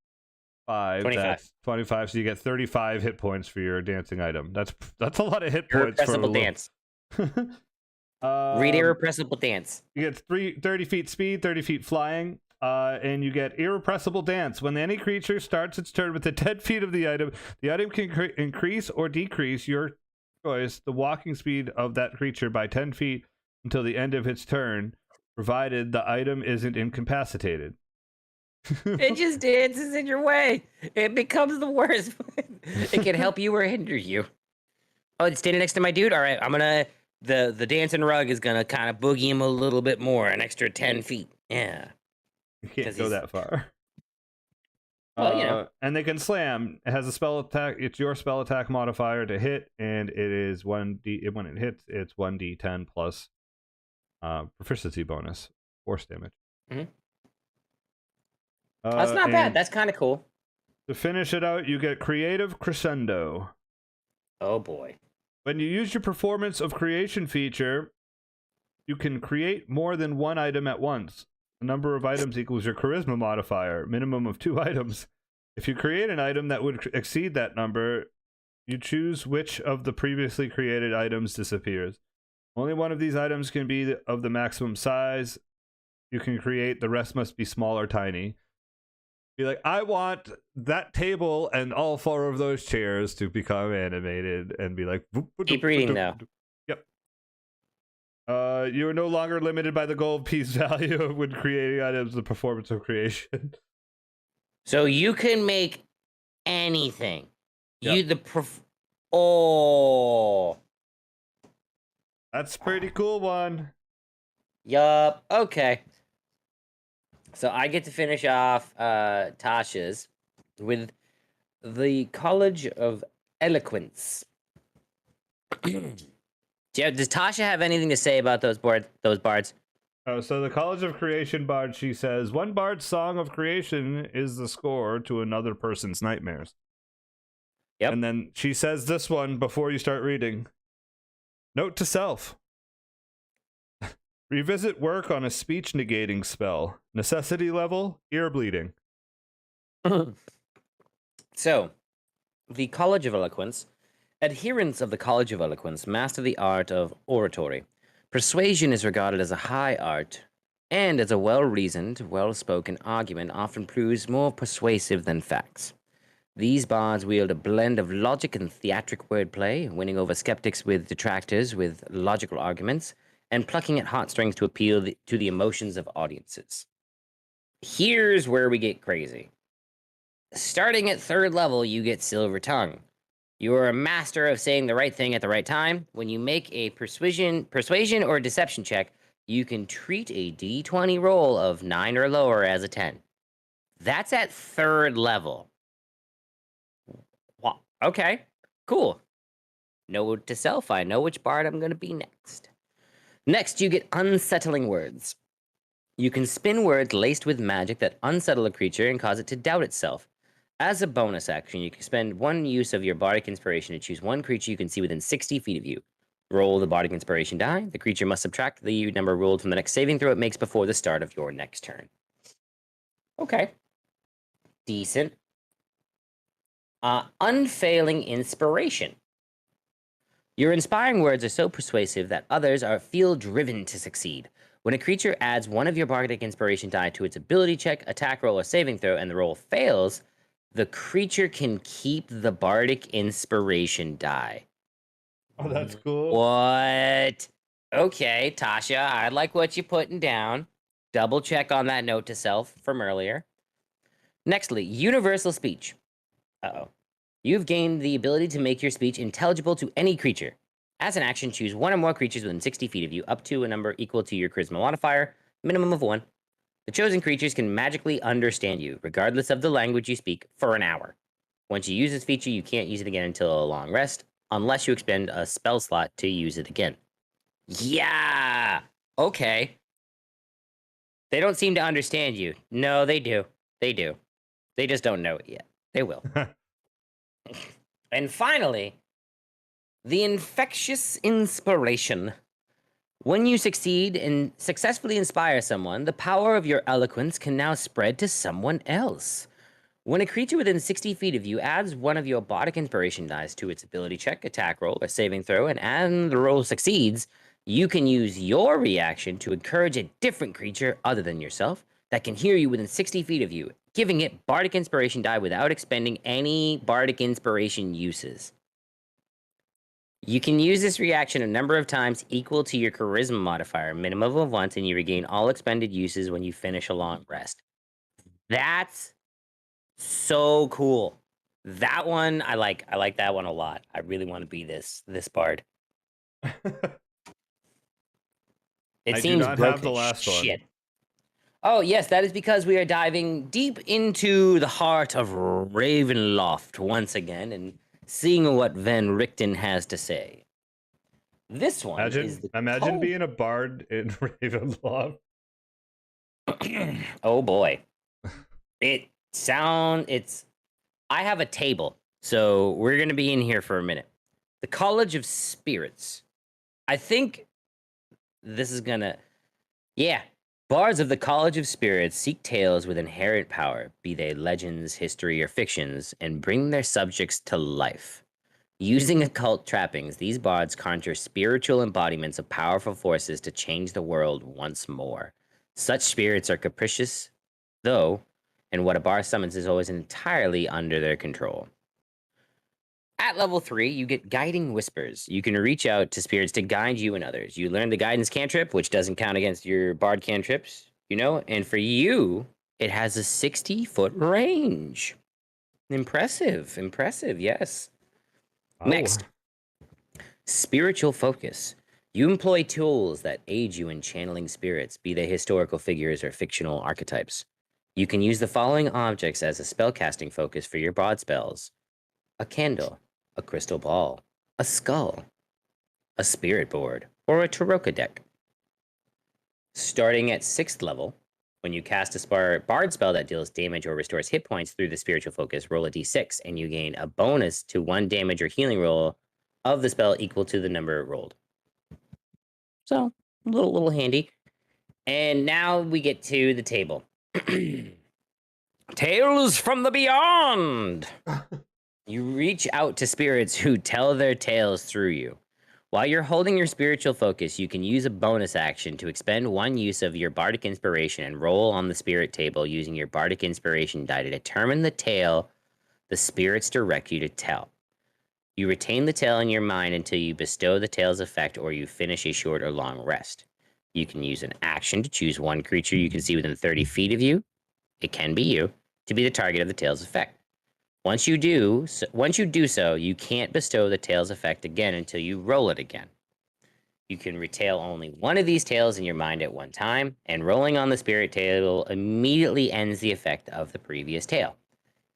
5. 25. That's 25. So you get 35 hit points for your dancing item. That's a lot of hit points for Irrepressible dance. Read irrepressible dance. You get 30 feet speed, 30 feet flying, and you get irrepressible dance. When any creature starts its turn within 10 feet of the item can increase or decrease your choice the walking speed of that creature by 10 feet until the end of its turn, provided the item isn't incapacitated. It just dances in your way. It becomes the worst. It can help you or hinder you. Oh, it's standing next to my dude? All right, I'm gonna... The dancing rug is gonna kind of boogie him a little bit more, an extra 10 feet. Yeah. You can't go that far. Well, and they can slam. It has a spell attack. It's your spell attack modifier to hit, and it is 1d. When it hits, it's 1d10 plus proficiency bonus, force damage. Mm-hmm. That's not bad. That's kind of cool. To finish it out, you get Creative Crescendo. Oh boy. When you use your Performance of Creation feature, you can create more than one item at once. The number of items equals your Charisma modifier, minimum of 2 items. If you create an item that would exceed that number, you choose which of the previously created items disappears. Only one of these items can be of the maximum size you can create. The rest must be small or tiny. Be like, I want that table and all 4 of those chairs to become animated, and be like, keep reading now. Yep. You are no longer limited by the gold piece value when creating items. The Performance of Creation. So you can make anything. Yep. That's a pretty cool one. Yup. Okay. So I get to finish off Tasha's with the College of Eloquence. Does Tasha have anything to say about those bards? Oh, so the College of Creation bard, she says, one bard's song of creation is the score to another person's nightmares. Yep. And then she says this one before you start reading. Note to self. Revisit work on a speech negating spell. Necessity level, ear bleeding. So, the College of Eloquence. Adherents of the College of Eloquence master the art of oratory. Persuasion is regarded as a high art, and as a well-reasoned, well-spoken argument often proves more persuasive than facts. These bards wield a blend of logic and theatric wordplay, winning over skeptics with detractors with logical arguments, and plucking at heartstrings to appeal to the emotions of audiences. Here's where we get crazy. Starting at 3rd level, you get Silver Tongue. You are a master of saying the right thing at the right time. When you make a persuasion or deception check, you can treat a d20 roll of 9 or lower as a 10. That's at 3rd level. Wow. Okay, cool. Note to self, I know which bard I'm going to be next. Next, you get Unsettling Words. You can spin words laced with magic that unsettle a creature and cause it to doubt itself. As a bonus action, you can spend 1 use of your bardic inspiration to choose 1 creature you can see within 60 feet of you. Roll the bardic inspiration die. The creature must subtract the number rolled from the next saving throw it makes before the start of your next turn. Okay. Decent. Unfailing Inspiration. Your inspiring words are so persuasive that others feel driven to succeed. When a creature adds 1 of your bardic inspiration die to its ability check, attack roll, or saving throw, and the roll fails, the creature can keep the bardic inspiration die. Oh, that's cool. What? Okay, Tasha, I like what you're putting down. Double check on that note to self from earlier. Nextly, Universal Speech. Uh-oh. You've gained the ability to make your speech intelligible to any creature. As an action, choose 1 or more creatures within 60 feet of you, up to a number equal to your charisma modifier, minimum of 1. The chosen creatures can magically understand you, regardless of the language you speak, for an hour. Once you use this feature, you can't use it again until a long rest, unless you expend a spell slot to use it again. Yeah! Okay. They don't seem to understand you. No, they do. They do. They just don't know it yet. They will. And finally, the infectious inspiration. When you succeed and successfully inspire someone, the power of your eloquence can now spread to someone else. When a creature within 60 feet of you adds one of your bardic inspiration dice to its ability check, attack roll, or saving throw, and the roll succeeds, you can use your reaction to encourage a different creature other than yourself that can hear you within 60 feet of you, giving it bardic inspiration die without expending any bardic inspiration uses. You can use this reaction a number of times equal to your charisma modifier, minimum of once, and you regain all expended uses when you finish a long rest. That's so cool. That one, I like that one a lot. I really want to be this bard. It I seems do not broken have the last shit. Oh, yes, that is because we are diving deep into the heart of Ravenloft once again and seeing what Van Richten has to say. This one is the Imagine being a bard in Ravenloft. Oh boy. I have a table, so we're going to be in here for a minute. The College of Spirits. I think this is going to... Yeah. Bards of the College of Spirits seek tales with inherent power, be they legends, history, or fictions, and bring their subjects to life. Using occult trappings, these bards conjure spiritual embodiments of powerful forces to change the world once more. Such spirits are capricious, though, and what a bard summons is always entirely under their control. At level 3, you get Guiding Whispers. You can reach out to spirits to guide you and others. You learn the Guidance cantrip, which doesn't count against your bard cantrips, and for you, it has a 60-foot range. Impressive, yes. Oh. Next, Spiritual Focus. You employ tools that aid you in channeling spirits, be they historical figures or fictional archetypes. You can use the following objects as a spellcasting focus for your bard spells: a candle, a crystal ball, a skull, a spirit board, or a Taroka deck. Starting at 6th level, when you cast a bard spell that deals damage or restores hit points through the spiritual focus, roll a d6, and you gain a bonus to 1 damage or healing roll of the spell equal to the number rolled. So, a little handy. And now we get to the table. Tales from the Beyond! You reach out to spirits who tell their tales through you. While you're holding your spiritual focus, you can use a bonus action to expend 1 use of your bardic inspiration and roll on the spirit table using your bardic inspiration die to determine the tale the spirits direct you to tell. You retain the tale in your mind until you bestow the tale's effect or you finish a short or long rest. You can use an action to choose 1 creature you can see within 30 feet of you. It can be you, to be the target of the tale's effect. Once you do so, you can't bestow the tale's effect again until you roll it again. You can retail only 1 of these tales in your mind at one time, and rolling on the spirit table immediately ends the effect of the previous tale.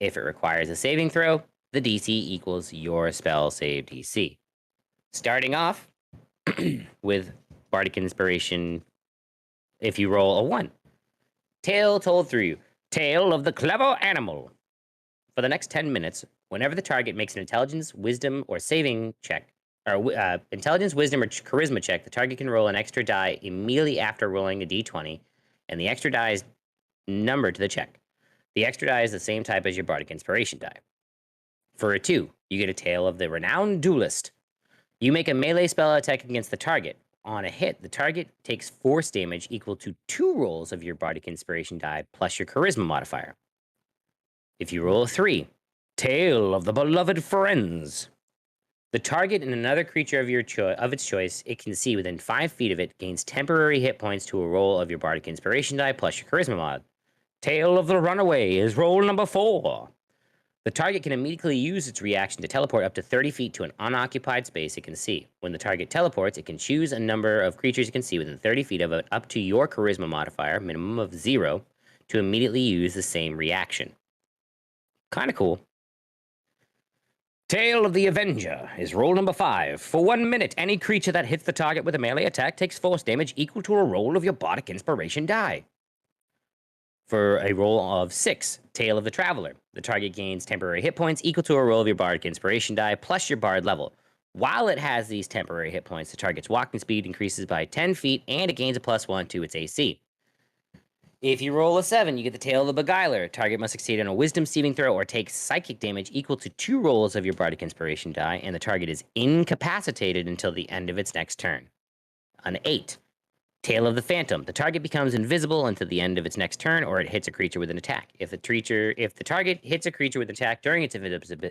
If it requires a saving throw, the DC equals your spell save DC. Starting off with Bardic Inspiration, if you roll a 1. Tale told through you. Tale of the clever animal. For the next 10 minutes, whenever the target makes an intelligence, wisdom, or saving check, or intelligence, wisdom, or charisma check, the target can roll an extra die immediately after rolling a d20, and the extra die is numbered to the check. The extra die is the same type as your Bardic Inspiration die. For a 2, you get a Tale of the Renowned Duelist. You make a melee spell attack against the target. On a hit, the target takes force damage equal to 2 rolls of your Bardic Inspiration die plus your charisma modifier. If you roll a 3, Tale of the Beloved Friends. The target and another creature of its choice it can see within 5 feet of it gains temporary hit points to a roll of your Bardic Inspiration die plus your charisma mod. Tale of the Runaway is roll number 4. The target can immediately use its reaction to teleport up to 30 feet to an unoccupied space it can see. When the target teleports, it can choose a number of creatures it can see within 30 feet of it up to your charisma modifier, minimum of 0, to immediately use the same reaction. Kind of cool. Tale of the Avenger is roll number 5. For 1 minute, any creature that hits the target with a melee attack takes force damage equal to a roll of your bardic inspiration die. For a roll of 6, Tale of the Traveler. The target gains temporary hit points equal to a roll of your bardic inspiration die plus your bard level. While it has these temporary hit points, the target's walking speed increases by 10 feet and it gains a +1 to its AC. If you roll a 7, you get the Tale of the Beguiler. Target must succeed on a wisdom saving throw or take psychic damage equal to 2 rolls of your bardic inspiration die, and the target is incapacitated until the end of its next turn. An 8. Tale of the Phantom. The target becomes invisible until the end of its next turn, or it hits a creature with an attack. If the target hits a creature with an attack during its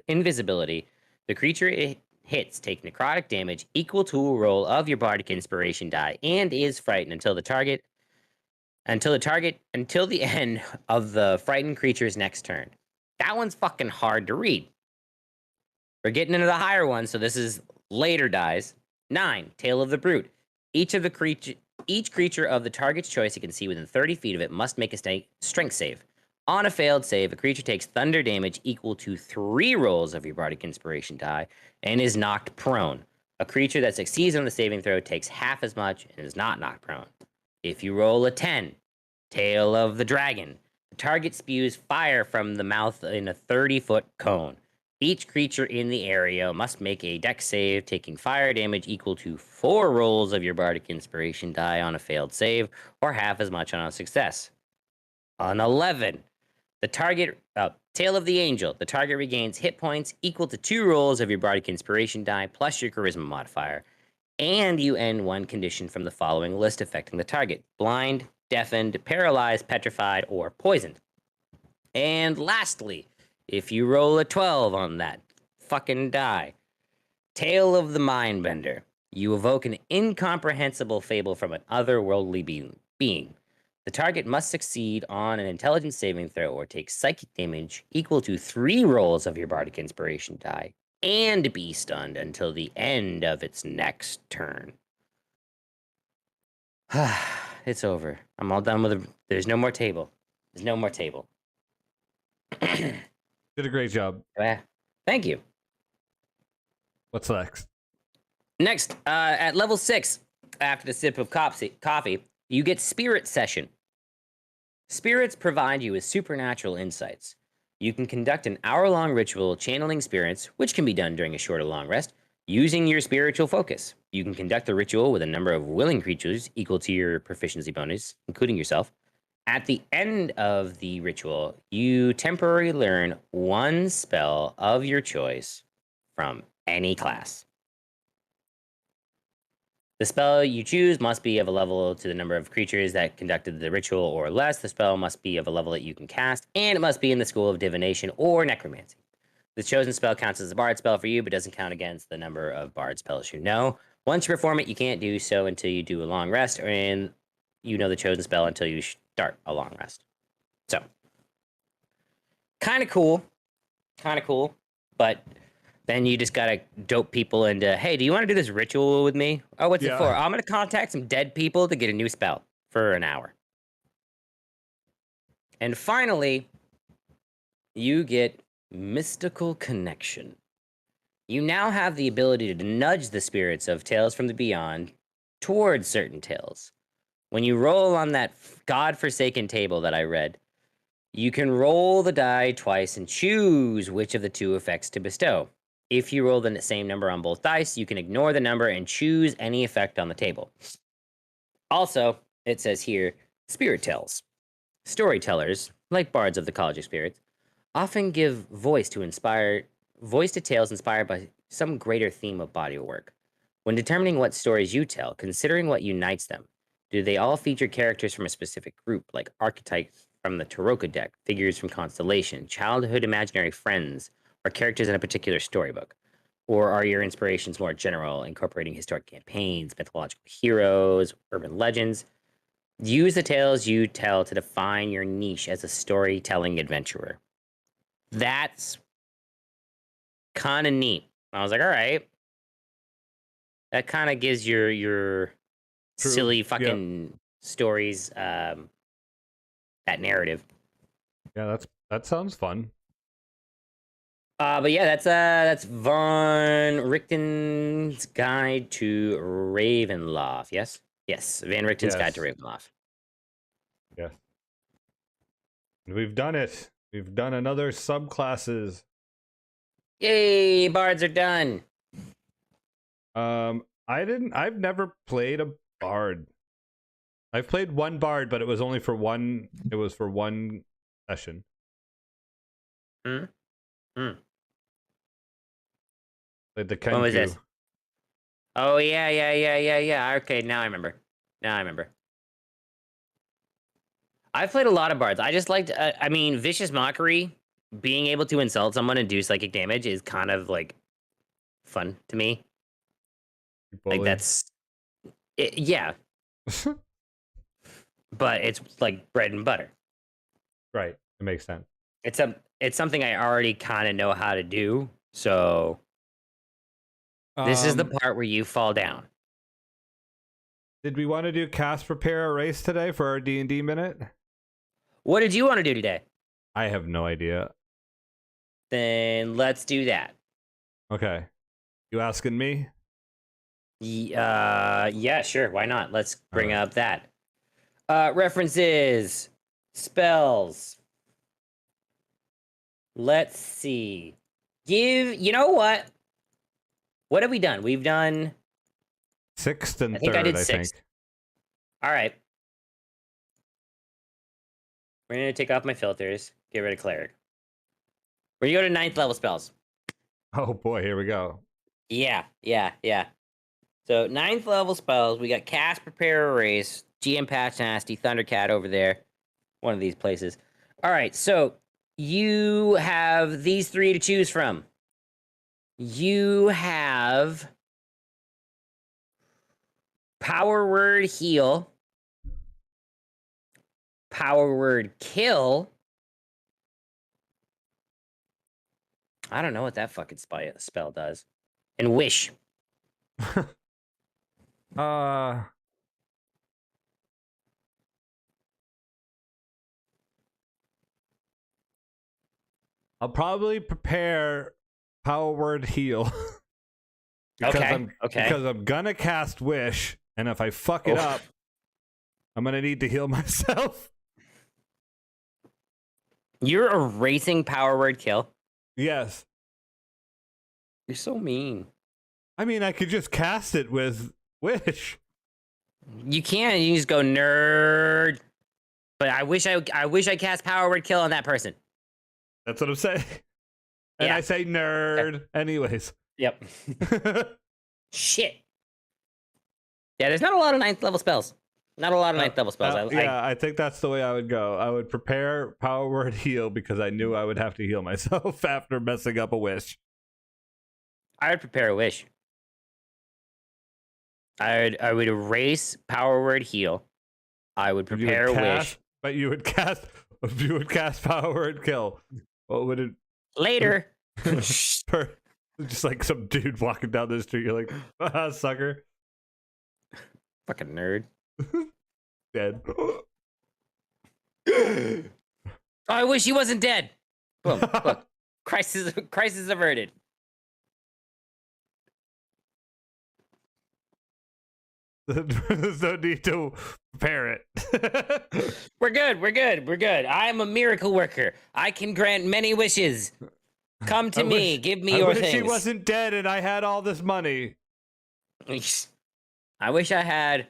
invisibility, the creature it hits take necrotic damage equal to a roll of your bardic inspiration die and is frightened until the end of the frightened creature's next turn. That one's fucking hard to read. We're getting into the higher ones, so this is later dies. 9. Tale of the Brute. Each creature of the target's choice it can see within 30 feet of it must make a strength save. On a failed save, a creature takes thunder damage equal to 3 rolls of your bardic inspiration die and is knocked prone. A creature that succeeds on the saving throw takes half as much and is not knocked prone. If you roll a 10, Tale of the Dragon. The target spews fire from the mouth in a 30-foot cone. Each creature in the area must make a dex save, taking fire damage equal to 4 rolls of your bardic inspiration die on a failed save, or half as much on a success. On 11, Tale of the Angel. The target regains hit points equal to 2 rolls of your bardic inspiration die plus your charisma modifier, and you end one condition from the following list affecting the target: blind, deafened, paralyzed, petrified, or poisoned. And lastly, if you roll a 12 on that fucking die, Tale of the Mindbender. You evoke an incomprehensible fable from an otherworldly being. The target must succeed on an intelligence saving throw or take psychic damage equal to 3 rolls of your bardic inspiration die and be stunned until the end of its next turn. It's over. I'm all done with it. There's no more table. There's no more table. Did a great job. Thank you. What's next? Next, at level 6, after the sip of coffee, you get Spirit Session. Spirits provide you with supernatural insights. You can conduct an hour-long ritual channeling spirits, which can be done during a short or long rest, using your spiritual focus. You can conduct the ritual with a number of willing creatures equal to your proficiency bonus, including yourself. At the end of the ritual, you temporarily learn 1 spell of your choice from any class. The spell you choose must be of a level to the number of creatures that conducted the ritual or less. The spell must be of a level that you can cast, and it must be in the school of divination or necromancy. The chosen spell counts as a bard spell for you, but doesn't count against the number of bard spells you know. Once you perform it, you can't do so until you do a long rest, or you know the chosen spell until you start a long rest. So, kind of cool, but then you just gotta dope people into, hey, do you want to do this ritual with me? Oh, what's it for? I'm gonna contact some dead people to get a new spell for an hour. And finally, you get Mystical Connection. You now have the ability to nudge the spirits of Tales from the Beyond towards certain tales. When you roll on that godforsaken table that I read, you can roll the die twice and choose which of the 2 effects to bestow. If you roll the same number on both dice, you can ignore the number and choose any effect on the table. Also, it says here, Spirit Tales. Storytellers, like bards of the College of Spirits, often give voice to tales inspired by some greater theme of body of work. When determining what stories you tell, considering what unites them, do they all feature characters from a specific group, like archetypes from the Taroka deck, figures from Constellation, childhood imaginary friends, or characters in a particular storybook? Or are your inspirations more general, incorporating historic campaigns, mythological heroes, urban legends? Use the tales you tell to define your niche as a storytelling adventurer. That's kind of neat. I was like, all right. That kind of gives your True. silly fucking stories that narrative. Yeah, that sounds fun. But yeah, that's Von Richten's Guide to Ravenloft. Yes, Van Richten's Guide to Yes. Ravenloft. Yes. We've done it. We've done another subclasses. Yay, bards are done. I've never played a bard. I've played one bard, but it was only for one. It was for one session. Hmm. Played the When was Kenku. this? Oh yeah. Okay, now I remember. I've played a lot of bards. I just liked. I mean, vicious mockery. Being able to insult someone and do psychic damage is kind of like fun to me. Like that's, yeah. But it's like bread and butter. Right. It makes sense. It's something I already kind of know how to do. So this is the part where you fall down. Did we want to do cast prepare erase today for our D&D minute? What did you want to do today? I have no idea. Then let's do that. Okay. You asking me? Yeah, sure. Why not? Let's bring up that. References, spells. Let's see. You know what? What have we done? We've done 6th and I think 3rd, I did I think. 6th. All right. We're going to take off my filters. Get rid of cleric. We're going to go to 9th level spells. Oh boy, here we go. Yeah. So 9th level spells, we got cast, prepare, erase, GM patch nasty, Thundercat over there. One of these places. All right, so you have these 3 to choose from. You have power word heal, power word kill. I don't know what that fucking spell does. And wish. I'll probably prepare power word heal. Okay. Because I'm gonna cast wish, and if I fuck it up, I'm gonna need to heal myself. You're erasing power word kill? Yes. You're so mean. I mean, I could just cast it with wish. You can. You just go nerd. But I wish I cast power word kill on that person. That's what I'm saying. And Yeah. I say nerd. Okay. Anyways. Yep. Shit. Yeah, there's not a lot of 9th level spells. Not a lot of 9th level spells. I think that's the way I would go. I would prepare power word heal because I knew I would have to heal myself after messing up a wish. I would prepare a wish. I would erase power word heal. I would prepare a wish. But you would cast power word kill. What would it Later. just like some dude walking down the street, you're like, sucker. Fucking nerd. Dead. I wish he wasn't dead. Boom. Look. Crisis averted. There's no need to prepare it. We're good. I am a miracle worker. I can grant many wishes. Come to me. Give me your I wish things. he wasn't dead and I had all this money. I wish I had.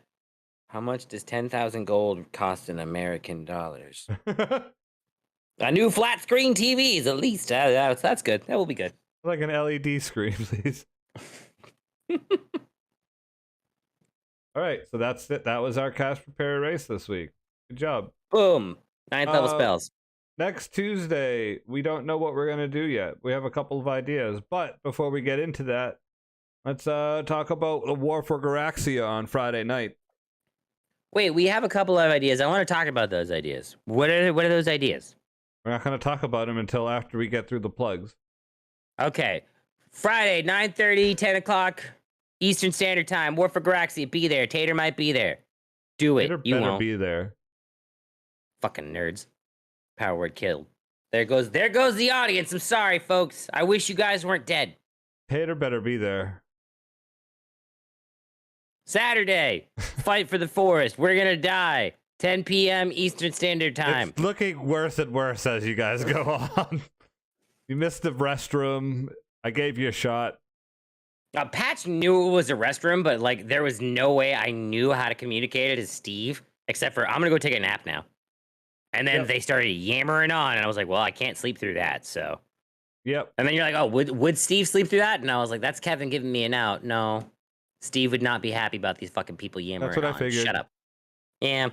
How much does 10,000 gold cost in American dollars? A new flat screen TV is at least. That's good. That will be good. Like an LED screen, please. All right, so that's it. That was our cast prepare race this week. Good job. Boom. 9th level spells. Next Tuesday, we don't know what we're gonna do yet. We have a couple of ideas, but before we get into that, let's talk about the War for Garaxia on Friday night. Wait, we have a couple of ideas. I want to talk about those ideas. What are those ideas? We're not gonna talk about them until after we get through the plugs. Okay. Friday, 9:30, 10 o'clock Eastern Standard Time. War for Galaxy, be there. Tater might be there. Do it. Peter You better won't. be there. Fucking nerds. Power word killed. There goes the audience. I'm sorry, folks. I wish you guys weren't dead. Hater better be there. Saturday, fight for the forest. We're gonna die. 10 p.m. Eastern Standard Time. It's looking worse and worse as you guys go on. You missed the restroom. I gave you a shot. Patch knew it was a restroom, but like there was no way I knew how to communicate it to Steve, except for I'm gonna go take a nap now. And then they started yammering on, and I was like, well, I can't sleep through that, so. Yep. And then you're like, oh, would Steve sleep through that? And I was like, that's Kevin giving me an out. No, Steve would not be happy about these fucking people yammering That's what on. I figured. Shut up. Yeah.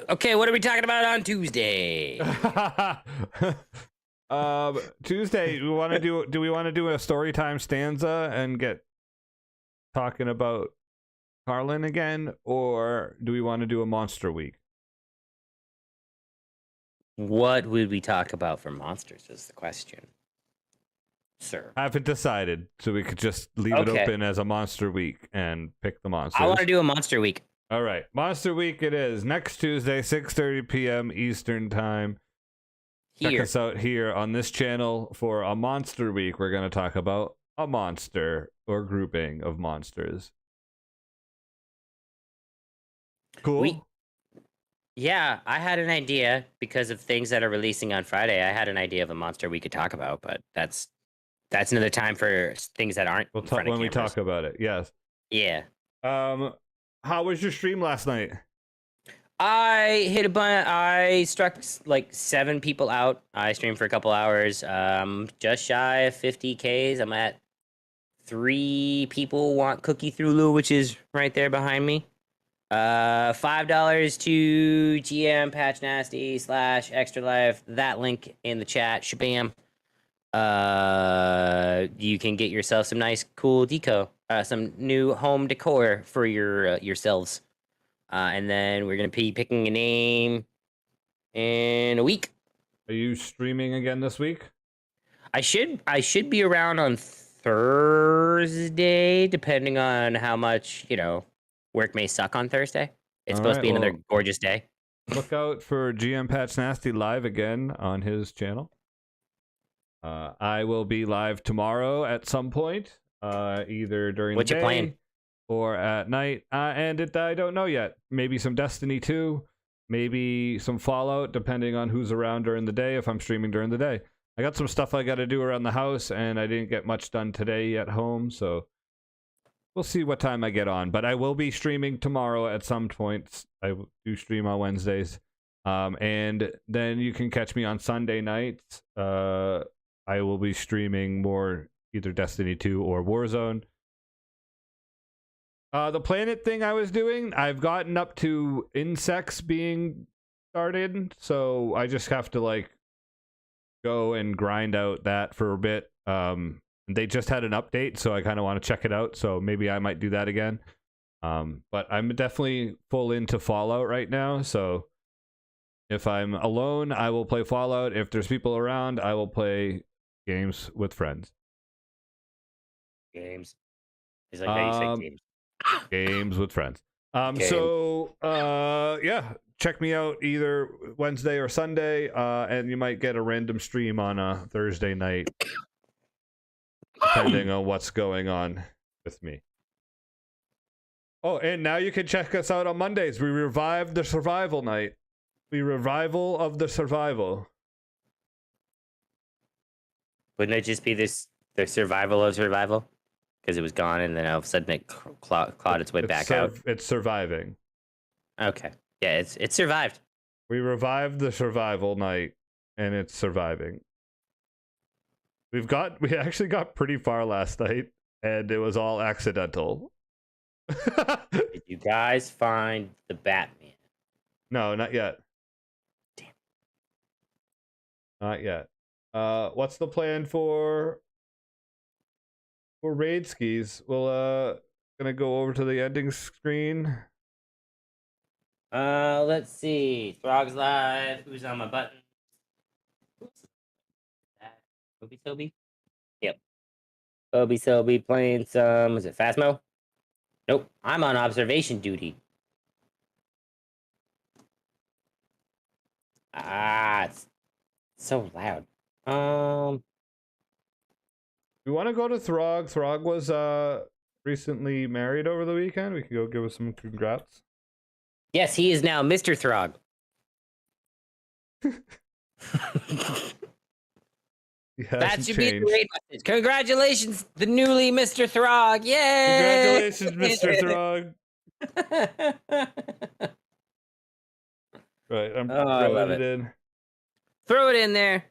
Okay, what are we talking about on Tuesday? Tuesday, we want to do we want to do a story time stanza and get talking about Carlin again, or do we want to do a monster week? What would we talk about for monsters is the question, sir. I haven't decided, so we could just leave it open as a monster week and pick the monsters. I want to do a monster week. All right, monster week it is. Next Tuesday, 6:30 p.m. Eastern time. Check us out here on this channel for a monster week. We're going to talk about a monster or grouping of monsters. Cool. Yeah, I had an idea because of things that are releasing on Friday. I had an idea of a monster we could talk about, but that's another time for things that aren't. We'll talk when we talk about it. Yes. Yeah. How was your stream last night? I hit a bunch. I struck like 7 people out. I streamed for a couple hours. Just shy of 50 Ks. I'm at 3 people want Cookie Through, which is right there behind me. $5 to GM Patch Nasty / Extra Life. That link in the chat. Shabam. You can get yourself some nice, cool deco. Some new home decor for yourselves. And then we're gonna be picking a name in a week. Are you streaming again this week? I should be around on Thursday, depending on how much work may suck on Thursday. It's supposed to be another gorgeous day. Look out for GM Patch Nasty live again on his channel. I will be live tomorrow at some point, either during the day. What you playing? Or at night, and I don't know yet. Maybe some Destiny 2, maybe some Fallout, depending on who's around during the day, if I'm streaming during the day. I got some stuff I got to do around the house, and I didn't get much done today at home, so we'll see what time I get on. But I will be streaming tomorrow at some point. I do stream on Wednesdays. And then you can catch me on Sunday nights. I will be streaming more either Destiny 2 or Warzone. The planet thing I was doing, I've gotten up to insects being started, so I just have to go and grind out that for a bit. They just had an update, so I kind of want to check it out, so maybe I might do that again. But I'm definitely full into Fallout right now, so if I'm alone, I will play Fallout. If there's people around, I will play games with friends. Games. Is like how you say games. Games with friends. So yeah, check me out either Wednesday or Sunday, and you might get a random stream on a Thursday night, depending on what's going on with me. Oh, and now you can check us out on Mondays. We revived the survival night. We revival of the survival. Wouldn't it just be the survival of survival? Because it was gone, and then all of a sudden it clawed its way back out. It's surviving. Okay. Yeah, it's survived. We revived the survival night, and it's surviving. We actually got pretty far last night, and it was all accidental. Did you guys find the Batman? No, not yet. Damn. Not yet. What's the plan for raid skis? We'll gonna go over to the ending screen. Let's see. Throg's live. Who's on my button? Toby? Yep. Obi Sobi playing some. Is it Phasmo? Nope. I'm on observation duty. It's so loud. We want to go to Throg. Throg was recently married over the weekend. We can go give us some congrats. Yes, he is now Mr. Throg. That should be the raid message. Congratulations, the newly Mr. Throg. Yay! Congratulations, Mr. Throg. Right, I'm throwing it in. Throw it in there.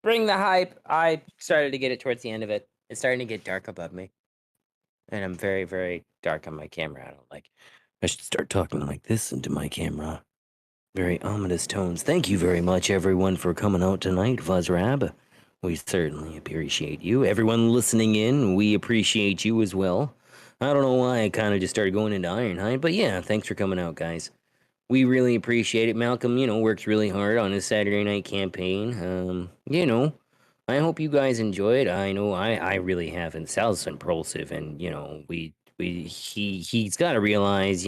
Bring the hype. I started to get it towards the end of it. It's starting to get dark above me. And I'm very, very dark on my camera. I don't like. I should start talking like this into my camera. Very ominous tones. Thank you very much, everyone, for coming out tonight, Fuzzrab. We certainly appreciate you. Everyone listening in, we appreciate you as well. I don't know why I kind of just started going into Ironhide, but yeah, thanks for coming out, guys. We really appreciate it. Malcolm, works really hard on his Saturday night campaign. I hope you guys enjoy it. I know I really have, and Sal's impulsive, and he's got to realize,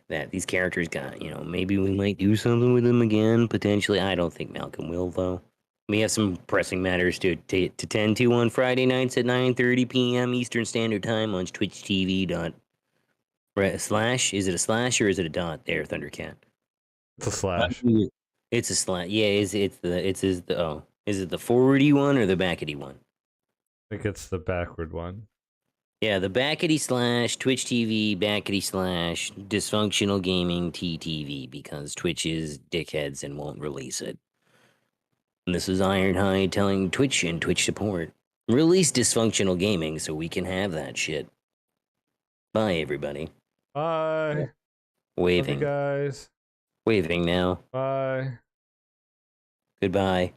that these characters got, maybe we might do something with them again, potentially. I don't think Malcolm will, though. We have some pressing matters to tend to on Friday nights at 9:30 p.m. Eastern Standard Time on Twitch TV. Slash? Is it a slash or is it a dot there, Thundercat? It's a slash. It's a slash. Yeah, is it the forwardy one or the backety one? I think it's the backward one. Yeah, the backety slash Twitch TV backety slash dysfunctional gaming TTV, because Twitch is dickheads and won't release it. And this is Ironhide telling Twitch and Twitch support, release dysfunctional gaming so we can have that shit. Bye, everybody. Bye. Waving. Love you guys. Waving now. Bye. Goodbye.